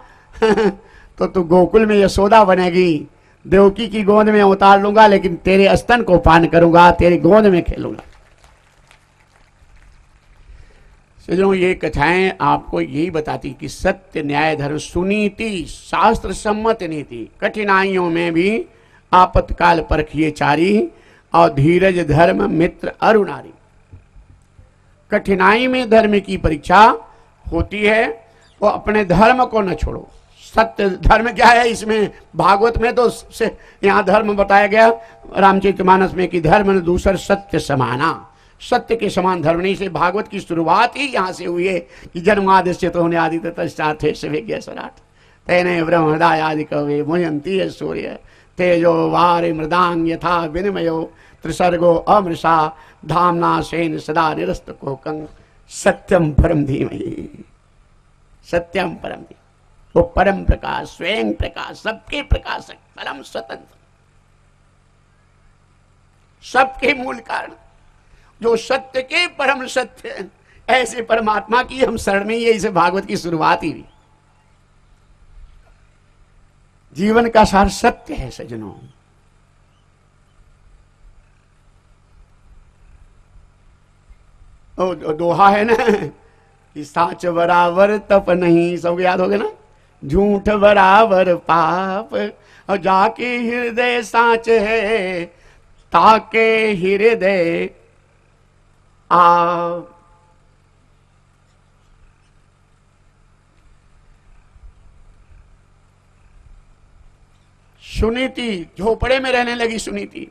तो तू गोकुल में यशोदा बनेगी, देवकी की गोद में उतार लूंगा, लेकिन तेरे स्तन को पान करूंगा, तेरी गोद में खेलूंगा। सज्जनों, ये कथाएं आपको यही बताती कि सत्य, न्याय, धर्म, सुनीति, शास्त्र सम्मत नीति, कठिनाइयों में भी आपातकाल परखिए चारी, और धीरज, धर्म, मित्र, अरुणारी। कठिनाई में धर्म की परीक्षा होती है, तो अपने धर्म को न छोड़ो। सत्य धर्म क्या है, इसमें भागवत में तो यहाँ धर्म बताया गया रामचरितमानस में कि धर्म न दूसर सत्य समाना, सत्य के समान धर्म नहीं। से भागवत की शुरुआत ही यहाँ से हुई है कि जन्मादिश्य तो होने आदि तत्पश्चात् विज्ञ सराट तेने ब्रह्मदाय आदि कवे मुयंती है सूर्य तेजो वारे मृदांग यथा विनिमयो त्रिसर्गो अमृषा धामना सेन सदा निरस्त कोकंग सत्यम परम धीमहि। सत्यम परम धीमहि, वो परम प्रकाश, स्वयं प्रकाश, सबके प्रकाशक, परम स्वतंत्र, सबके मूल कारण, जो सत्य के परम सत्य, ऐसे परमात्मा की हम शरण में ही है। इसे भागवत की शुरुआत ही हुई। जीवन का सार सत्य है सज्जनों। दोहा है ना कि साच बराबर तप नहीं, सबको याद हो गया ना, झूठ बराबर पाप, और जाके हृदय साच है ताके हृदय आप। सुनीति झोपड़े में रहने लगी। सुनीति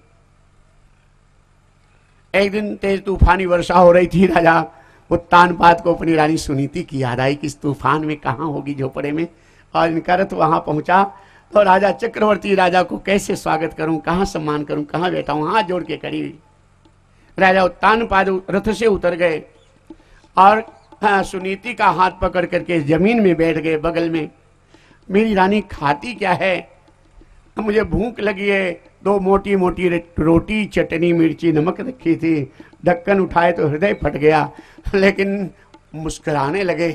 एक दिन तेज तूफानी वर्षा हो रही थी, राजा उत्तानपाद को अपनी रानी सुनीति की याद आई कि इस तूफान में कहाँ होगी झोपड़े में, और इनका रथ वहां पहुंचा। तो राजा चक्रवर्ती राजा को कैसे स्वागत करूं, कहाँ सम्मान करूं, कहाँ बैठा हूं, हाथ जोड़ के खड़ी। राजा उत्तानपाद रथ से उतर गए और सुनीति का हाथ पकड़ करके जमीन में बैठ गए बगल में। मेरी रानी खाती क्या है, मुझे भूख लगी है। दो मोटी मोटी रोटी, चटनी, मिर्ची, नमक रखी थी। ढक्कन उठाए तो हृदय फट गया, लेकिन मुस्कुराने लगे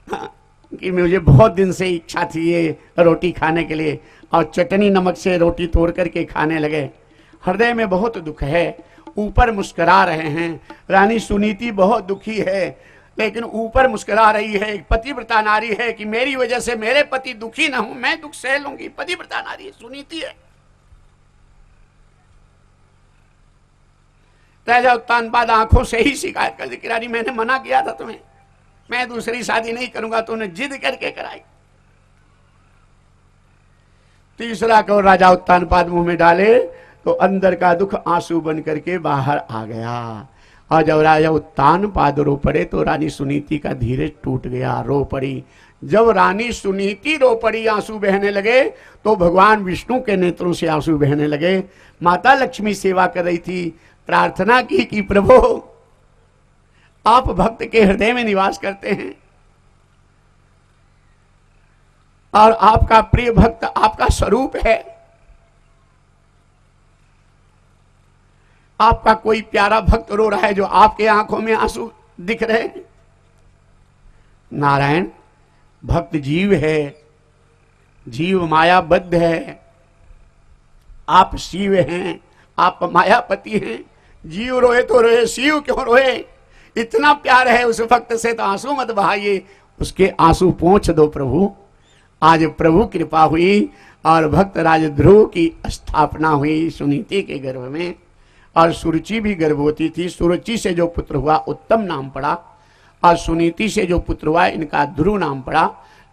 कि मुझे बहुत दिन से इच्छा थी ये रोटी खाने के लिए, और चटनी नमक से रोटी तोड़ करके खाने लगे। हृदय में बहुत दुख है, ऊपर मुस्कुरा रहे हैं। रानी सुनीति बहुत दुखी है, लेकिन ऊपर मुस्कुरा रही है। एक पतिव्रता नारी है कि मेरी वजह से मेरे पति दुखी ना हो, मैं दुख सह लूंगी। पतिव्रता नारी है, सुनीति है। राजा उत्तानपाद आंखों से ही शिकायत कर दी कि रानी मैंने मना किया था तुम्हें, मैं दूसरी शादी नहीं करूंगा, तूने जिद करके कराई। तीसरा कौर राजा उत्तानपाद मुंह में डाले तो अंदर का दुख आंसू बन करके बाहर आ गया। और जब राजा उत्तानपाद रो पड़े तो रानी सुनीति का धीरज टूट गया, रो पड़ी। जब रानी सुनीति रो पड़ी, आंसू बहने लगे, तो भगवान विष्णु के नेत्रों से आंसू बहने लगे। माता लक्ष्मी सेवा कर रही थी, प्रार्थना की कि प्रभु आप भक्त के हृदय में निवास करते हैं, और आपका प्रिय भक्त आपका स्वरूप है। आपका कोई प्यारा भक्त रो रहा है जो आपके आंखों में आंसू दिख रहे हैं। नारायण, भक्त जीव है, जीव मायाबद्ध है, आप शिव हैं, आप मायापति हैं। जीव रोए तो रोए, शिव क्यों रोए? इतना प्यार है उस भक्त से तो आंसू मत बहाइए, उसके आंसू पोंछ दो प्रभु। आज प्रभु कृपा हुई और भक्त राज ध्रुव की स्थापना हुई सुनीति के गर्भ में, और सुरुचि भी गर्भवती थी। सुरुचि से जो पुत्र हुआ उत्तम नाम पड़ा, और सुनीति से जो पुत्र हुआ इनका ध्रुव नाम पड़ा।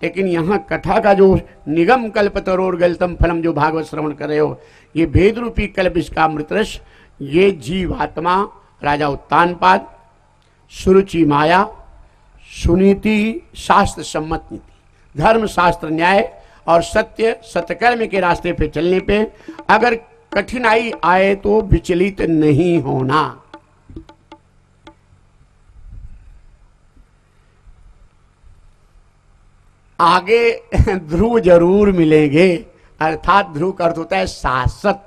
लेकिन यहाँ कथा का जो निगम कल्प तरोर गलतम फलम जो भागवत श्रवण कर रहे हो, ये भेद रूपी कल्प, इसका अमृतरस, ये जीवात्मा राजा उत्तानपाद, सुरुचि माया, सुनीति शास्त्र सम्मत नीति, धर्म शास्त्र न्याय और सत्य सत्यकर्म के रास्ते पे चलने पे अगर कठिनाई आए तो विचलित नहीं होना। आगे ध्रुव जरूर मिलेंगे, अर्थात ध्रुव का अर्थ होता है शाश्वत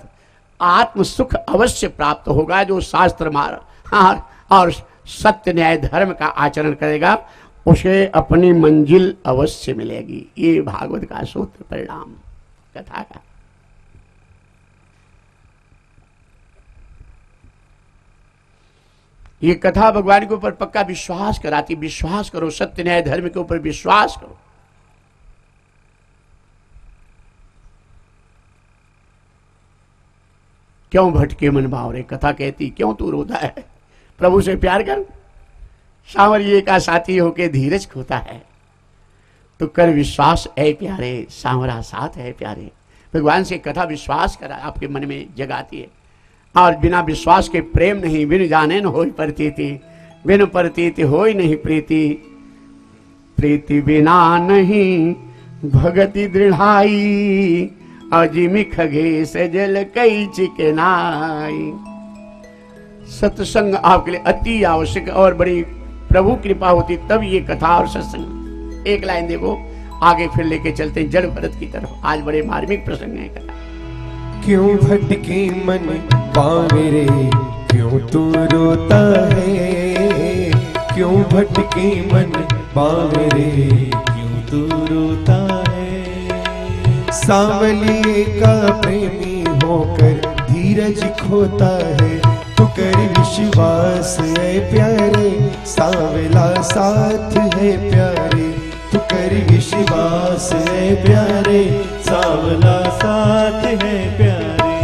आत्म सुख अवश्य प्राप्त होगा। जो शास्त्र मार्ग और सत्य न्याय धर्म का आचरण करेगा उसे अपनी मंजिल अवश्य मिलेगी। ये भागवत का सूत्र परिणाम कथा का। ये कथा भगवान के ऊपर पक्का विश्वास कराती। विश्वास करो, सत्य न्याय धर्म के ऊपर विश्वास करो। क्यों भटके मन बावरे, कथा कहती क्यों तू रोता है, प्रभु से प्यार कर। सांवरिये का साथी होके धीरज खोता है, तो कर विश्वास ऐ प्यारे, सांवरा साथ है प्यारे। भगवान से कथा विश्वास करा आपके मन में जगाती है। और बिना विश्वास के प्रेम नहीं, बिन जाने न होई प्रतीति, बिन प्रतीति होई नहीं प्रीति, प्रीति बिना नहीं भगति दृढ़ाई, अजिमि खगे से जल कई चिकनाई। सत्संग आपके लिए अति आवश्यक और बड़ी प्रभु कृपा होती तब ये कथा और सत्संग। एक लाइन देखो, आगे फिर लेके चलते हैं जड़ भरत की तरफ। आज बड़े मार्मिक प्रसंग है कथा। क्यों भटके मन बावरे, क्यों तू रोता है, क्यों भटके मन बावरे, क्यों तू रोता है। सांवलिए का प्रेमी होकर धीरज खोता है, तू कर विश्वास है प्यारे, सांवला साथ है प्यारे, तू कर विश्वास है प्यारे, सांवला साथ है प्यारे।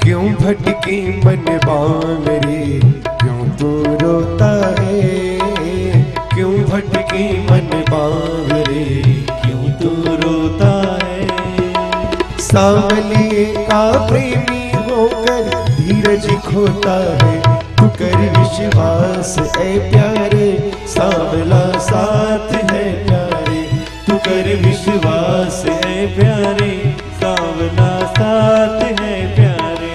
क्यों भटके मन बावरे, क्यों तू रोता है, क्यों भटके मन बावरे, क्यों तू रोता है। सांवलिए का प्रेमी होकर धीरज खोता है, तू कर विश्वास ऐ प्यारे, सांवला साथ है प्यारे, तू कर विश्वास है प्यारे, सांवला साथ है प्यारे।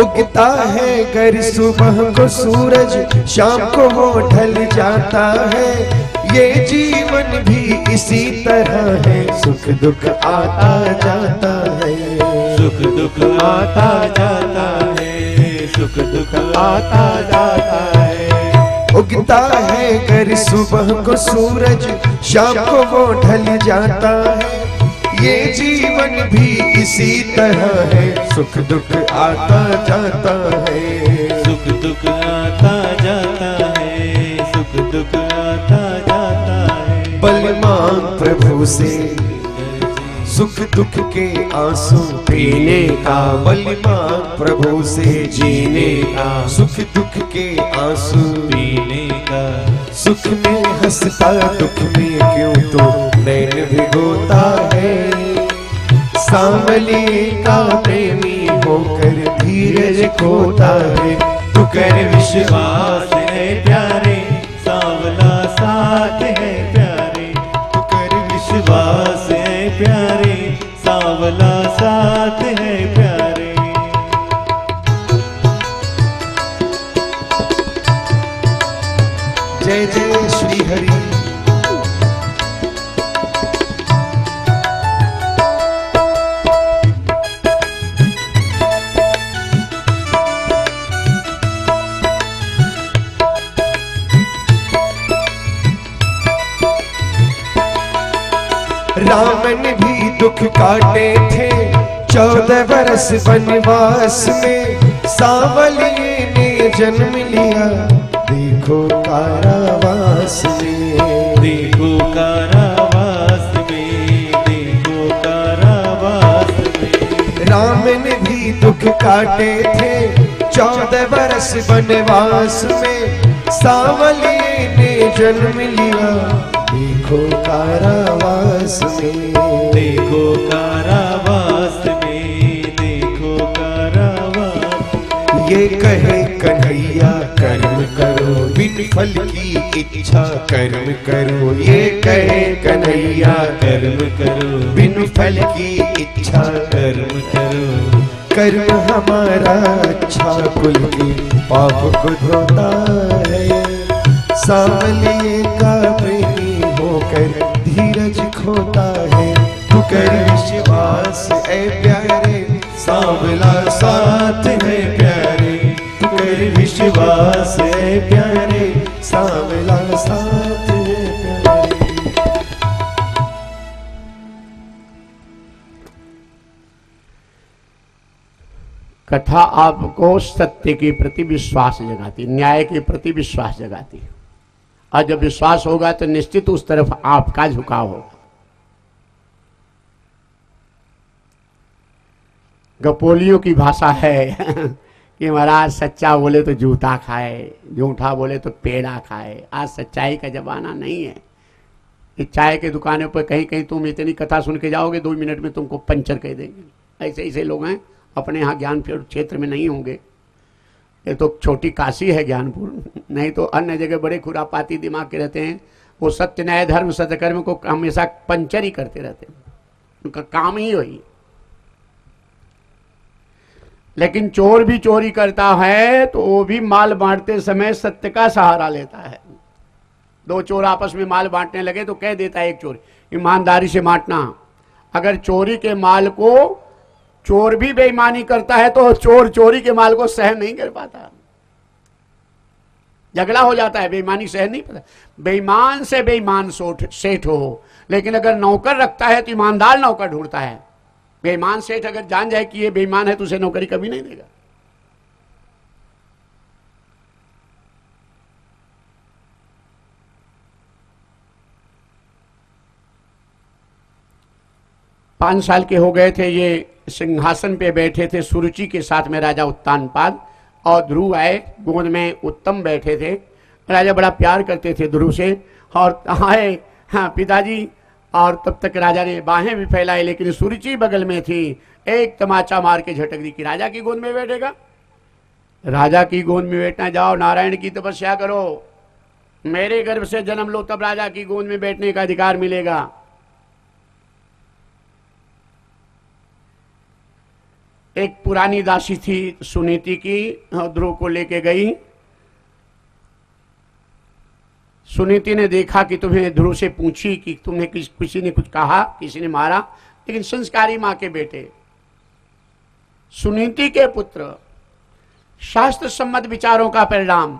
उगता है गर सुबह को सूरज, शाम को वो ढल जाता है, ये जीवन भी इसी तरह है, सुख दुख आता जाता है, सुख दुख आता जाता है, सुख दुख आता जाता है। उगता है गर सुबह को सूरज, शाम को वो ढल जाता है, ये जीवन भी इसी तरह है, सुख दुख आता जाता है, सुख दुख आता जाता है, सुख दुख आता जाता है। बल मांग प्रभु से सुख दुख के आंसू पीने का, बल मांग प्रभु से जीने का, सुख दुख के आंसू पीने का। सुख में हंसता दुख में क्यों तो नैन भिगोता है, सांवलिए का प्रेमी होकर धीरज खोता है, तू कर विश्वास है प्यारे, सांवला साथ है प्यारे, तू कर विश्वास है प्यारे, सांवला साथ है प्यारे। जय जय श्री हरि। रावण भी दुख काटे थे 14 बरस वनवास में, सांवलिए ने जन्म लिया देखो कारावास में, देखो कारावास में, देखो कारावास में। रावण भी दुख काटे थे 14 बरस वनवास में, सांवलिए ने जन्म लिया देखो कारावास में, देखो कारावास में, देखो कारावास। ये ये कहे कन्हैया कर्म करो, बिन फल की इच्छा कर्म करो। ये कहे कन्हैया कर्म करो, बिन फल की इच्छा कर्म करो। कर्म हमारा अच्छा कुल के पाप को धोता है। सांवलिए का प्रेमी होकर धीरज खोता है। तू कर विश्वास ऐ प्यारे, सांवला साथ है प्यारे। तू कर विश्वास ऐ प्यारे, सांवला साथ है प्यारे। कथा आपको सत्य के प्रति विश्वास जगाती, न्याय के प्रति विश्वास जगाती। और जब विश्वास होगा तो निश्चित उस तरफ आपका झुकाव होगा। गपोलियों की भाषा है कि महाराज सच्चा बोले तो जूता खाए, झूठा बोले तो पेड़ा खाए। आज सच्चाई का जमाना नहीं है। ये चाय के दुकानों पर कहीं कहीं तुम इतनी कथा सुन के जाओगे 2 मिनट में तुमको पंचर कह देंगे। ऐसे ऐसे लोग हैं, अपने यहाँ ज्ञानपुर क्षेत्र में नहीं होंगे। ये तो छोटी काशी है ज्ञानपुर, नहीं तो अन्य जगह बड़े खुरापाती दिमाग के रहते हैं। वो सत्य न्याय धर्म सत्यकर्म को हमेशा पंचर ही करते रहते हैं, उनका काम ही वही। लेकिन चोर भी चोरी करता है तो वो भी माल बांटते समय सत्य का सहारा लेता है। 2 चोर आपस में माल बांटने लगे तो कह देता है एक चोर, ईमानदारी से बांटना। अगर चोरी के माल को चोर भी बेईमानी करता है तो चोर चोरी के माल को सहन नहीं कर पाता, झगड़ा हो जाता है, बेईमानी सहन नहीं पाता। बेईमान से बेईमान सेठ हो, लेकिन अगर नौकर रखता है तो ईमानदार नौकर ढूंढता है। बेईमान सेठ अगर जान जाए कि ये बेईमान है तो उसे नौकरी कभी नहीं देगा। पांच साल के हो गए थे, ये सिंहासन पे बैठे थे सुरुचि के साथ में राजा उत्तानपाद, और ध्रुव आए, गोद में उत्तम बैठे थे। राजा बड़ा प्यार करते थे ध्रुव से, और आए हाँ पिताजी, और तब तक राजा ने बाहें भी फैलाई, लेकिन सुरुचि बगल में थी। एक तमाचा मार के झटक दी कि राजा की गोद में बैठेगा। राजा की गोद में बैठना, जाओ नारायण की तपस्या करो, मेरे गर्भ से जन्म लो तब राजा की गोद में बैठने का अधिकार मिलेगा। एक पुरानी दासी थी सुनीति की, ध्रुव को लेके गई। सुनीति ने देखा कि तुम्हें, ध्रुव से पूछी कि तुम्हें किसी ने कुछ कहा, किसी ने मारा, लेकिन संस्कारी मां के बेटे, सुनीति के पुत्र, शास्त्र सम्मत विचारों का परिणाम,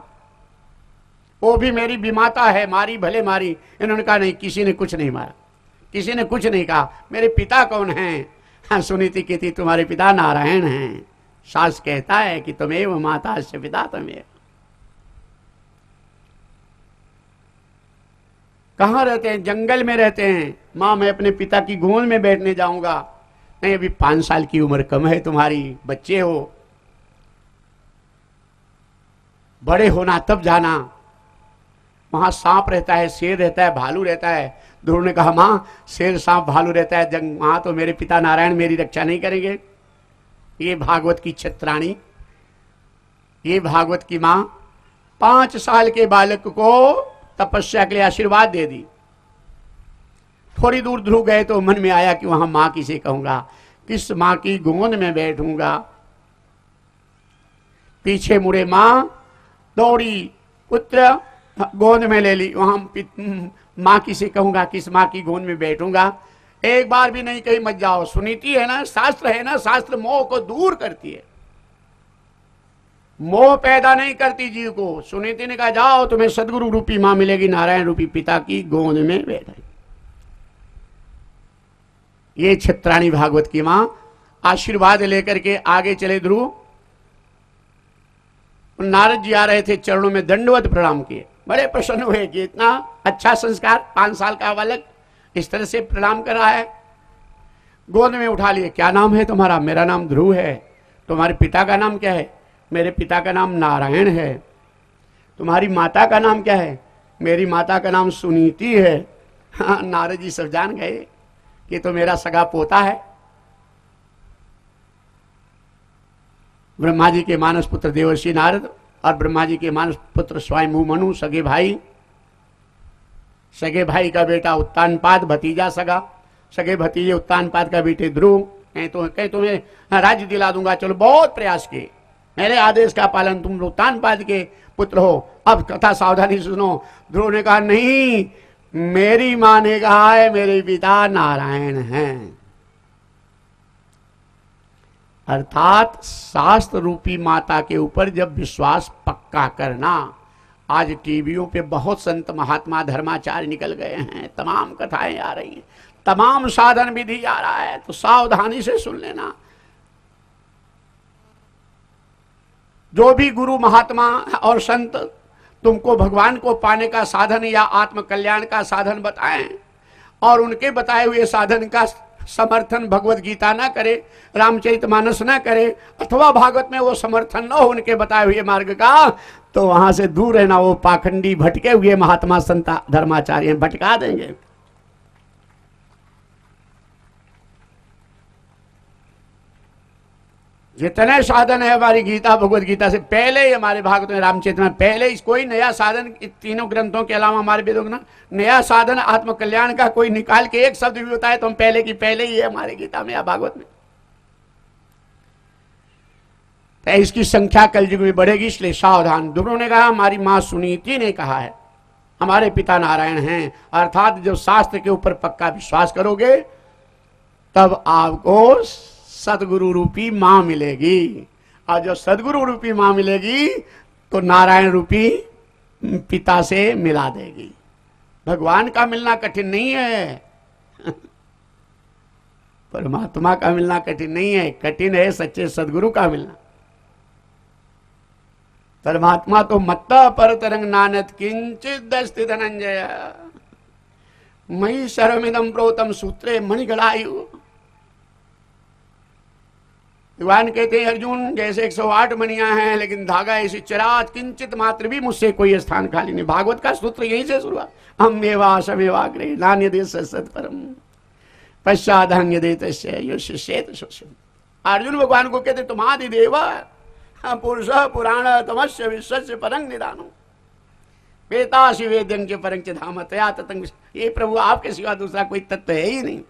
वो भी मेरी विमाता है, मारी भले मारी। इन्होंने कहा नहीं, किसी ने कुछ नहीं मारा, किसी ने कुछ नहीं कहा। मेरे पिता कौन हैं? हाँ, सुनीति कहती तुम्हारे पिता नारायण हैं। शास्त्र कहता है कि तुमेव माता से पिता तुम्हें। कहाँ रहते हैं? जंगल में रहते हैं। माँ मैं अपने पिता की गोद में बैठने जाऊंगा। नहीं, अभी 5 साल की उम्र कम है तुम्हारी, बच्चे हो, बड़े होना तब जाना। वहां सांप रहता है, शेर रहता है, भालू रहता है। ध्रुव ने कहा माँ शेर सांप भालू रहता है, जंग वहां तो मेरे पिता नारायण मेरी रक्षा नहीं करेंगे। ये भागवत की छत्राणी, ये भागवत की माँ 5 साल के बालक को तपस्या के लिए आशीर्वाद दे दी। थोड़ी दूर ध्रुव गए तो मन में आया कि वहां मां किसे कहूंगा, किस मां की गोद में बैठूंगा। पीछे मुड़े, मां दौड़ी, पुत्र गोद में ले ली। वहां मां किसे कहूंगा, किस मां की गोद में बैठूंगा। एक बार भी नहीं कही मत जाओ। सुनीति है ना, शास्त्र है ना, शास्त्र मोह को दूर करती है, मोह पैदा नहीं करती जीव को। सुनीति ने कहा जाओ, तुम्हें सदगुरु रूपी मां मिलेगी, नारायण रूपी पिता की गोद में बैठे। ये छत्राणी भागवत की मां आशीर्वाद लेकर के आगे चले ध्रुव। नारद जी आ रहे थे, चरणों में दंडवत प्रणाम किए, बड़े प्रसन्न हुए कि इतना अच्छा संस्कार, 5 साल का बालक इस तरह से प्रणाम कर रहा है। गोद में उठा लिए। क्या नाम है तुम्हारा? मेरा नाम ध्रुव है। तुम्हारे पिता का नाम क्या है? मेरे पिता का नाम नारायण है। तुम्हारी माता का नाम क्या है? मेरी माता का नाम सुनीति है। हाँ, नारद जी सब जान गए कि तो मेरा सगा पोता है। ब्रह्मा जी के मानस पुत्र देवर्षि नारद और ब्रह्मा जी के मानस पुत्र स्वयंभू मनु, सगे भाई का बेटा उत्तानपाद, भतीजा सगा, सगे भतीजे उत्तानपाद का बेटे ध्रुव। कहीं तुम्हें राज्य दिला दूंगा, चलो बहुत प्रयास किए, मेरे आदेश का पालन, तुम उत्तानपाद के पुत्र हो, अब कथा सावधानी सुनो। ध्रुव ने कहा नहीं, मेरी मां ने कहा है मेरे पिता नारायण हैं। अर्थात शास्त्र रूपी माता के ऊपर जब विश्वास पक्का करना। आज टीवियों पे बहुत संत महात्मा धर्माचार्य निकल गए हैं, तमाम कथाएं आ रही हैं, तमाम साधन विधि आ रहा है, तो सावधानी से सुन लेना। जो भी गुरु महात्मा और संत तुमको भगवान को पाने का साधन या आत्म कल्याण का साधन बताएं और उनके बताए हुए साधन का समर्थन भगवत गीता ना करे, रामचरितमानस ना करे, अथवा भागवत में वो समर्थन न हो उनके बताए हुए मार्ग का, तो वहां से दूर रहना। वो पाखंडी भटके हुए महात्मा संत धर्माचार्य भटका देंगे। जितने साधन है हमारी गीता भगवत गीता से पहले ही, हमारे भागवत में रामचरित में पहले ही, कोई नया साधन तीनों ग्रंथों के अलावा हमारे वेदों में नया साधन आत्म कल्याण का कोई निकाल के एक शब्द भी बताए तो हम पहले की पहले ही है हमारे गीता में या भागवत में। तो इसकी संख्या कलयुग में बढ़ेगी, इसलिए सावधान। ध्रुव ने कहा हमारी मां सुनीति ने कहा है हमारे पिता नारायण हैं। अर्थात जब शास्त्र के ऊपर पक्का विश्वास करोगे तब आपको सदगुरु रूपी मां मिलेगी, और जब सदगुरु रूपी मां मिलेगी तो नारायण रूपी पिता से मिला देगी। भगवान का मिलना कठिन नहीं है, परमात्मा का मिलना कठिन नहीं है, कठिन है सच्चे सदगुरु का मिलना। परमात्मा तो मत्ता पर तरंग नानत किंचित दस्ति धनंजय मई सर्वमिदं प्रोतम सूत्रे मणिगणायु। भगवान कहते हैं अर्जुन जैसे 108 मणियां हैं लेकिन धागा ऐसी चिराज किंचित मात्र भी मुझसे कोई स्थान खाली नहीं। भागवत का सूत्र यहीं से शुरू हुआ, हम एवासमेवाग्रे नान्य देश सत्परम पश्चादहंग देतस्य यो शिष्येत शोषम। अर्जुन भगवान को कहते तुम आदि देव पुरुष पुराण तमस्य विश्वस्य परंग निदानो वेतासि वेद्यं च परं च धाम तया ततंग। ये प्रभु आपके सिवा दूसरा कोई तत्व है ही नहीं।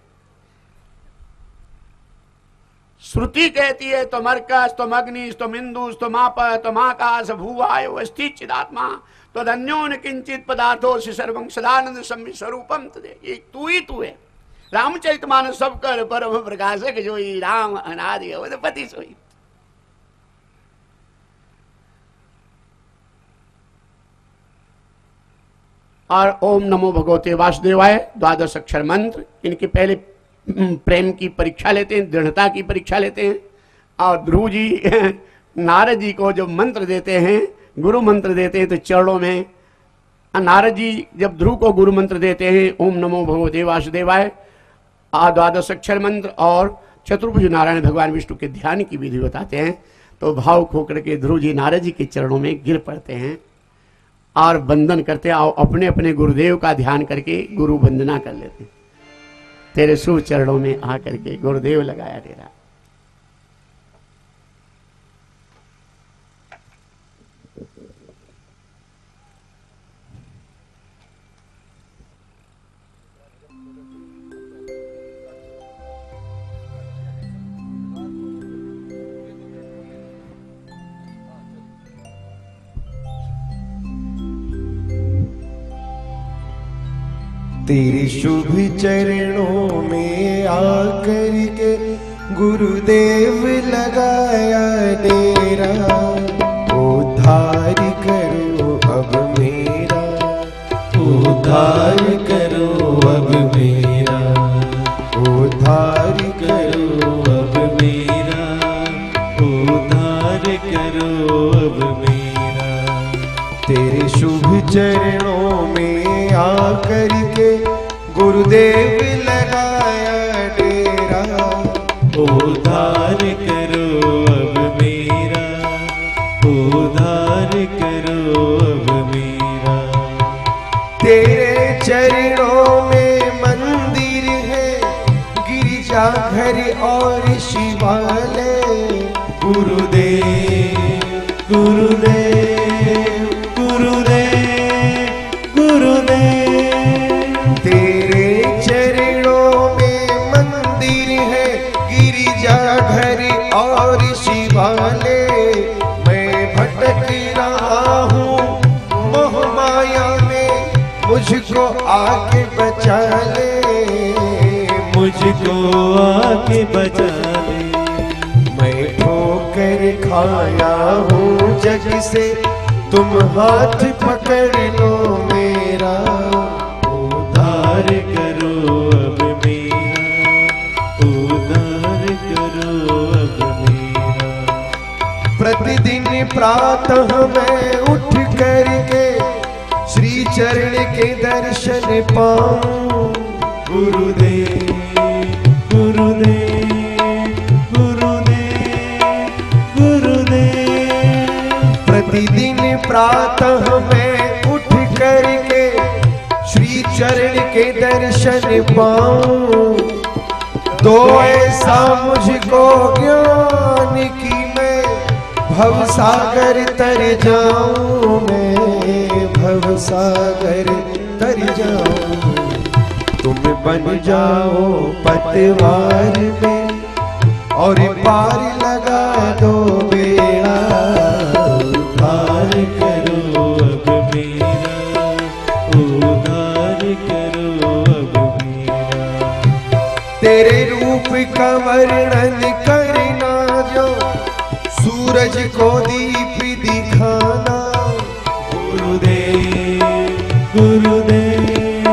श्रुति कहती है तुम अर्कस तुम अग्नि तुम इंदु तुम आप तुम आकाश भूवायो अस्ति चिदात्मा तदन्योन किंचित पदार्थो से सर्वं सदानंद सम्मि स्वरूपम तदे। ये तू ही तू है। रामचरितमानस सब कर परम प्रकाशक जोई राम अनादि अवधपति सोई। और ओम नमो भगवते वासुदेवाय 12 अक्षर मंत्र, इनके पहले प्रेम की परीक्षा लेते हैं, दृढ़ता की परीक्षा लेते हैं। और ध्रुव जी नारद जी को जब मंत्र देते हैं, गुरु मंत्र देते हैं, तो चरणों में नारद जी जब ध्रुव को गुरु मंत्र देते हैं ओम नमो भगवते वासुदेवाय 12 अक्षर मंत्र और चतुर्भुज नारायण भगवान विष्णु के ध्यान की विधि बताते हैं, तो भाव खोकर के ध्रुव जी नारद जी के चरणों में गिर पड़ते हैं और वंदन करते हैं और अपने अपने गुरुदेव का ध्यान करके गुरु वंदना कर लेते हैं। तेरे शुभ चरणों में आकर के गुरुदेव लगाया तेरा। तेरे शुभ चरणों में आकर के गुरुदेव लगाया डेरा। उद्धार करो अब मेरा, उद्धार करो अब मेरा, उद्धार करो अब मेरा, उद्धार करो अब मेरा। तेरे शुभ चरणों में आकर के गुरुदेव लगाया डेरा। उद्धार करो अब मेरा, उद्धार करो अब मेरा। तेरे चरणों में मंदिर है, गिरजा घर और शिवालय। गुरुदेव मुझको आके बचा ले, मुझको आके बचा ले। मैं ठोकर खाया हूँ जग से, तुम हाथ पकड़ लो मेरा, उद्धार करो अब मेरा, उद्धार करो अब मेरा। प्रतिदिन प्रातः मैं उठ करके श्री चरण के दर्शन पाऊं। गुरुदेव गुरुदेव गुरुदेव गुरुदेव। प्रतिदिन प्रातः मैं उठ करके श्री चरण के दर्शन पाऊं। दो ऐसा मुझको ज्ञान की मैं भवसागर तर जाऊं, मैं भवसागर तर जाऊं। तुम बन जाओ पतवार में और पार लगा दो बेड़ा, उद्धार करो अब मेरा, उद्धार करो अब मेरा। तेरे रूप का वर्णन करना जो सूरज को दीप दिखाना। गुरुदेव गुरुदेव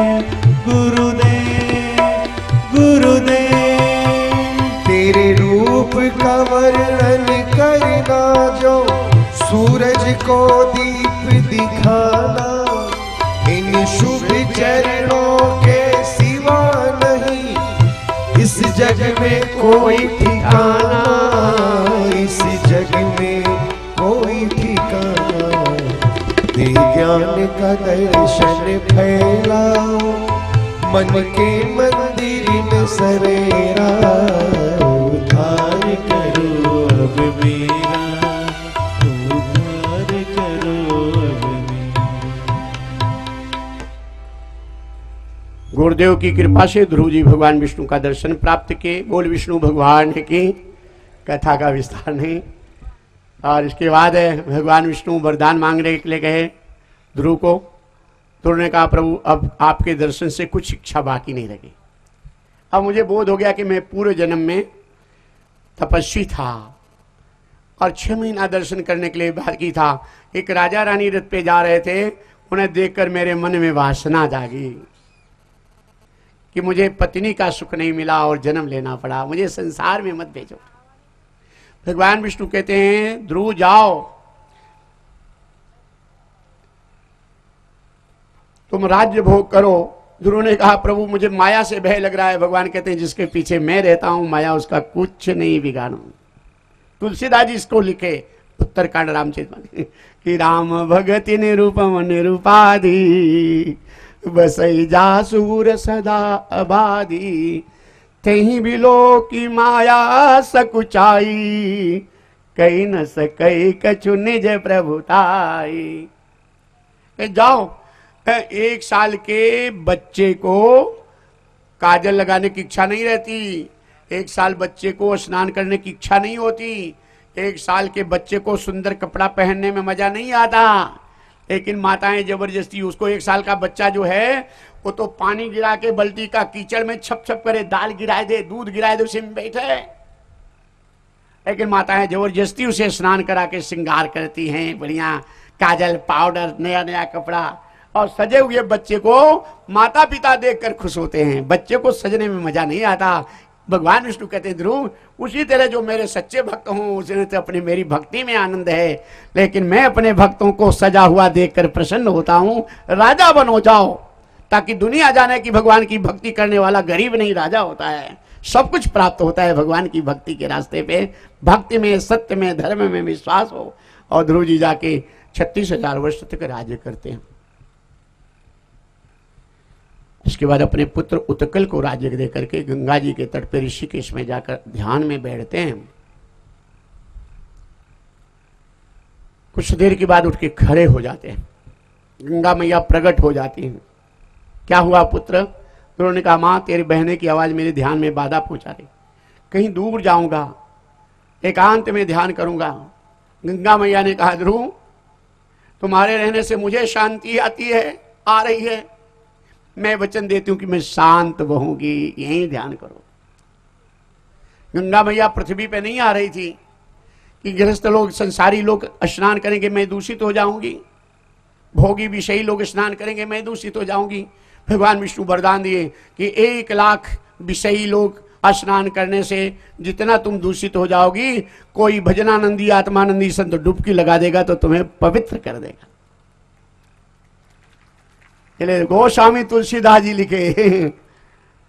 गुरुदेव गुरुदेव। तेरे रूप का वर्णन करना जो सूरज को दीप दिखाना। इन शुभ चरणों के सिवा नहीं इस जग में कोई ठिकाना, इस जग में कोई ठिकाना। दे ज्ञान का दर्शन फैलाओ, मन के मंदिर में सवेरा। उद्धार करो अब मेरा, उद्धार करो अब मेरा। गुरुदेव की कृपा से ध्रुव जी भगवान विष्णु का दर्शन प्राप्त किए। बोल विष्णु भगवान की। कथा का विस्तार नहीं। और इसके बाद भगवान विष्णु वरदान मांगने के लिए गए ध्रुव को। ध्रुव ने कहा प्रभु अब आपके दर्शन से कुछ इच्छा बाकी नहीं रही। अब मुझे बोध हो गया कि मैं पूरे जन्म में तपस्वी था और 6 महीना दर्शन करने के लिए बाकी था। एक राजा रानी रथ पे जा रहे थे, उन्हें देखकर मेरे मन में वासना जागी कि मुझे पत्नी का सुख नहीं मिला और जन्म लेना पड़ा, मुझे संसार में मत भेजो। भगवान विष्णु कहते हैं ध्रुव जाओ, तुम राज्य भोग करो। ध्रुव ने कहा प्रभु मुझे माया से भय लग रहा है। भगवान कहते हैं जिसके पीछे मैं रहता हूं माया उसका कुछ नहीं बिगाड़ू। तुलसीदास जी इसको लिखे उत्तरकांड रामचरित कि राम भगति निरूपम निरूपाधि, बसई जासूर सदा आबादी। तेहि बिलो की माया सकुचाई, कही न सकई कछु निज प्रभुताई। जाओ, 1 साल के बच्चे को काजल लगाने की इच्छा नहीं रहती, 1 साल बच्चे को स्नान करने की इच्छा नहीं होती, 1 साल के बच्चे को सुंदर कपड़ा पहनने में मजा नहीं आता। लेकिन माताएं जबरदस्ती उसको 1 साल का बच्चा जो है वो तो पानी गिरा के बल्टी का कीचड़ में छप छप करे, दाल गिराए दे, दूध गिराए दे, उसी में बैठे। लेकिन माताएं जबरदस्ती उसे स्नान करा के श्रृंगार करती हैं, बढ़िया काजल पाउडर नया नया कपड़ा। और सजे हुए बच्चे को माता पिता देखकर खुश होते हैं, बच्चे को सजने में मजा नहीं आता। भगवान विष्णु कहते हैं ध्रुव उसी तरह जो मेरे सच्चे भक्त हों उसने तो अपनी मेरी भक्ति में आनंद है, लेकिन मैं अपने भक्तों को सजा हुआ देखकर प्रसन्न होता हूं। राजा बनो जाओ, ताकि दुनिया जाने की भगवान की भक्ति करने वाला गरीब नहीं राजा होता है, सब कुछ प्राप्त होता है भगवान की भक्ति के रास्ते पे। भक्ति में, सत्य में, धर्म में विश्वास हो। और ध्रुव जी जाके 36,000 वर्ष तक राज्य करते हैं। इसके बाद अपने पुत्र उत्कल को राज्य दे करके गंगा जी के तट पर ऋषिकेश में जाकर ध्यान में बैठते हैं। कुछ देर के बाद उठ के खड़े हो जाते हैं। गंगा मैया प्रकट हो जाती हैं। क्या हुआ पुत्र? उन्होंने कहा मां तेरी बहने की आवाज मेरे ध्यान में बाधा पहुंचा रही, कहीं दूर जाऊंगा, एकांत में ध्यान करूंगा। गंगा मैया ने कहा ध्रुव तुम्हारे रहने से मुझे शांति आती है, आ रही है, मैं वचन देती हूं कि मैं शांत बहूंगी, यही ध्यान करो। गंगा मैया पृथ्वी पे नहीं आ रही थी कि गृहस्थ लोग, संसारी लोग स्नान करेंगे मैं दूषित हो जाऊंगी, भोगी विषयी लोग स्नान करेंगे मैं दूषित हो जाऊंगी। भगवान विष्णु वरदान दिए कि 1 लाख विषयी लोग स्नान करने से जितना तुम दूषित हो जाओगी, कोई भजनानंदी आत्मानंदी संत डुबकी लगा देगा तो तुम्हें पवित्र कर देगा। गोस्वामी तुलसीदास जी लिखे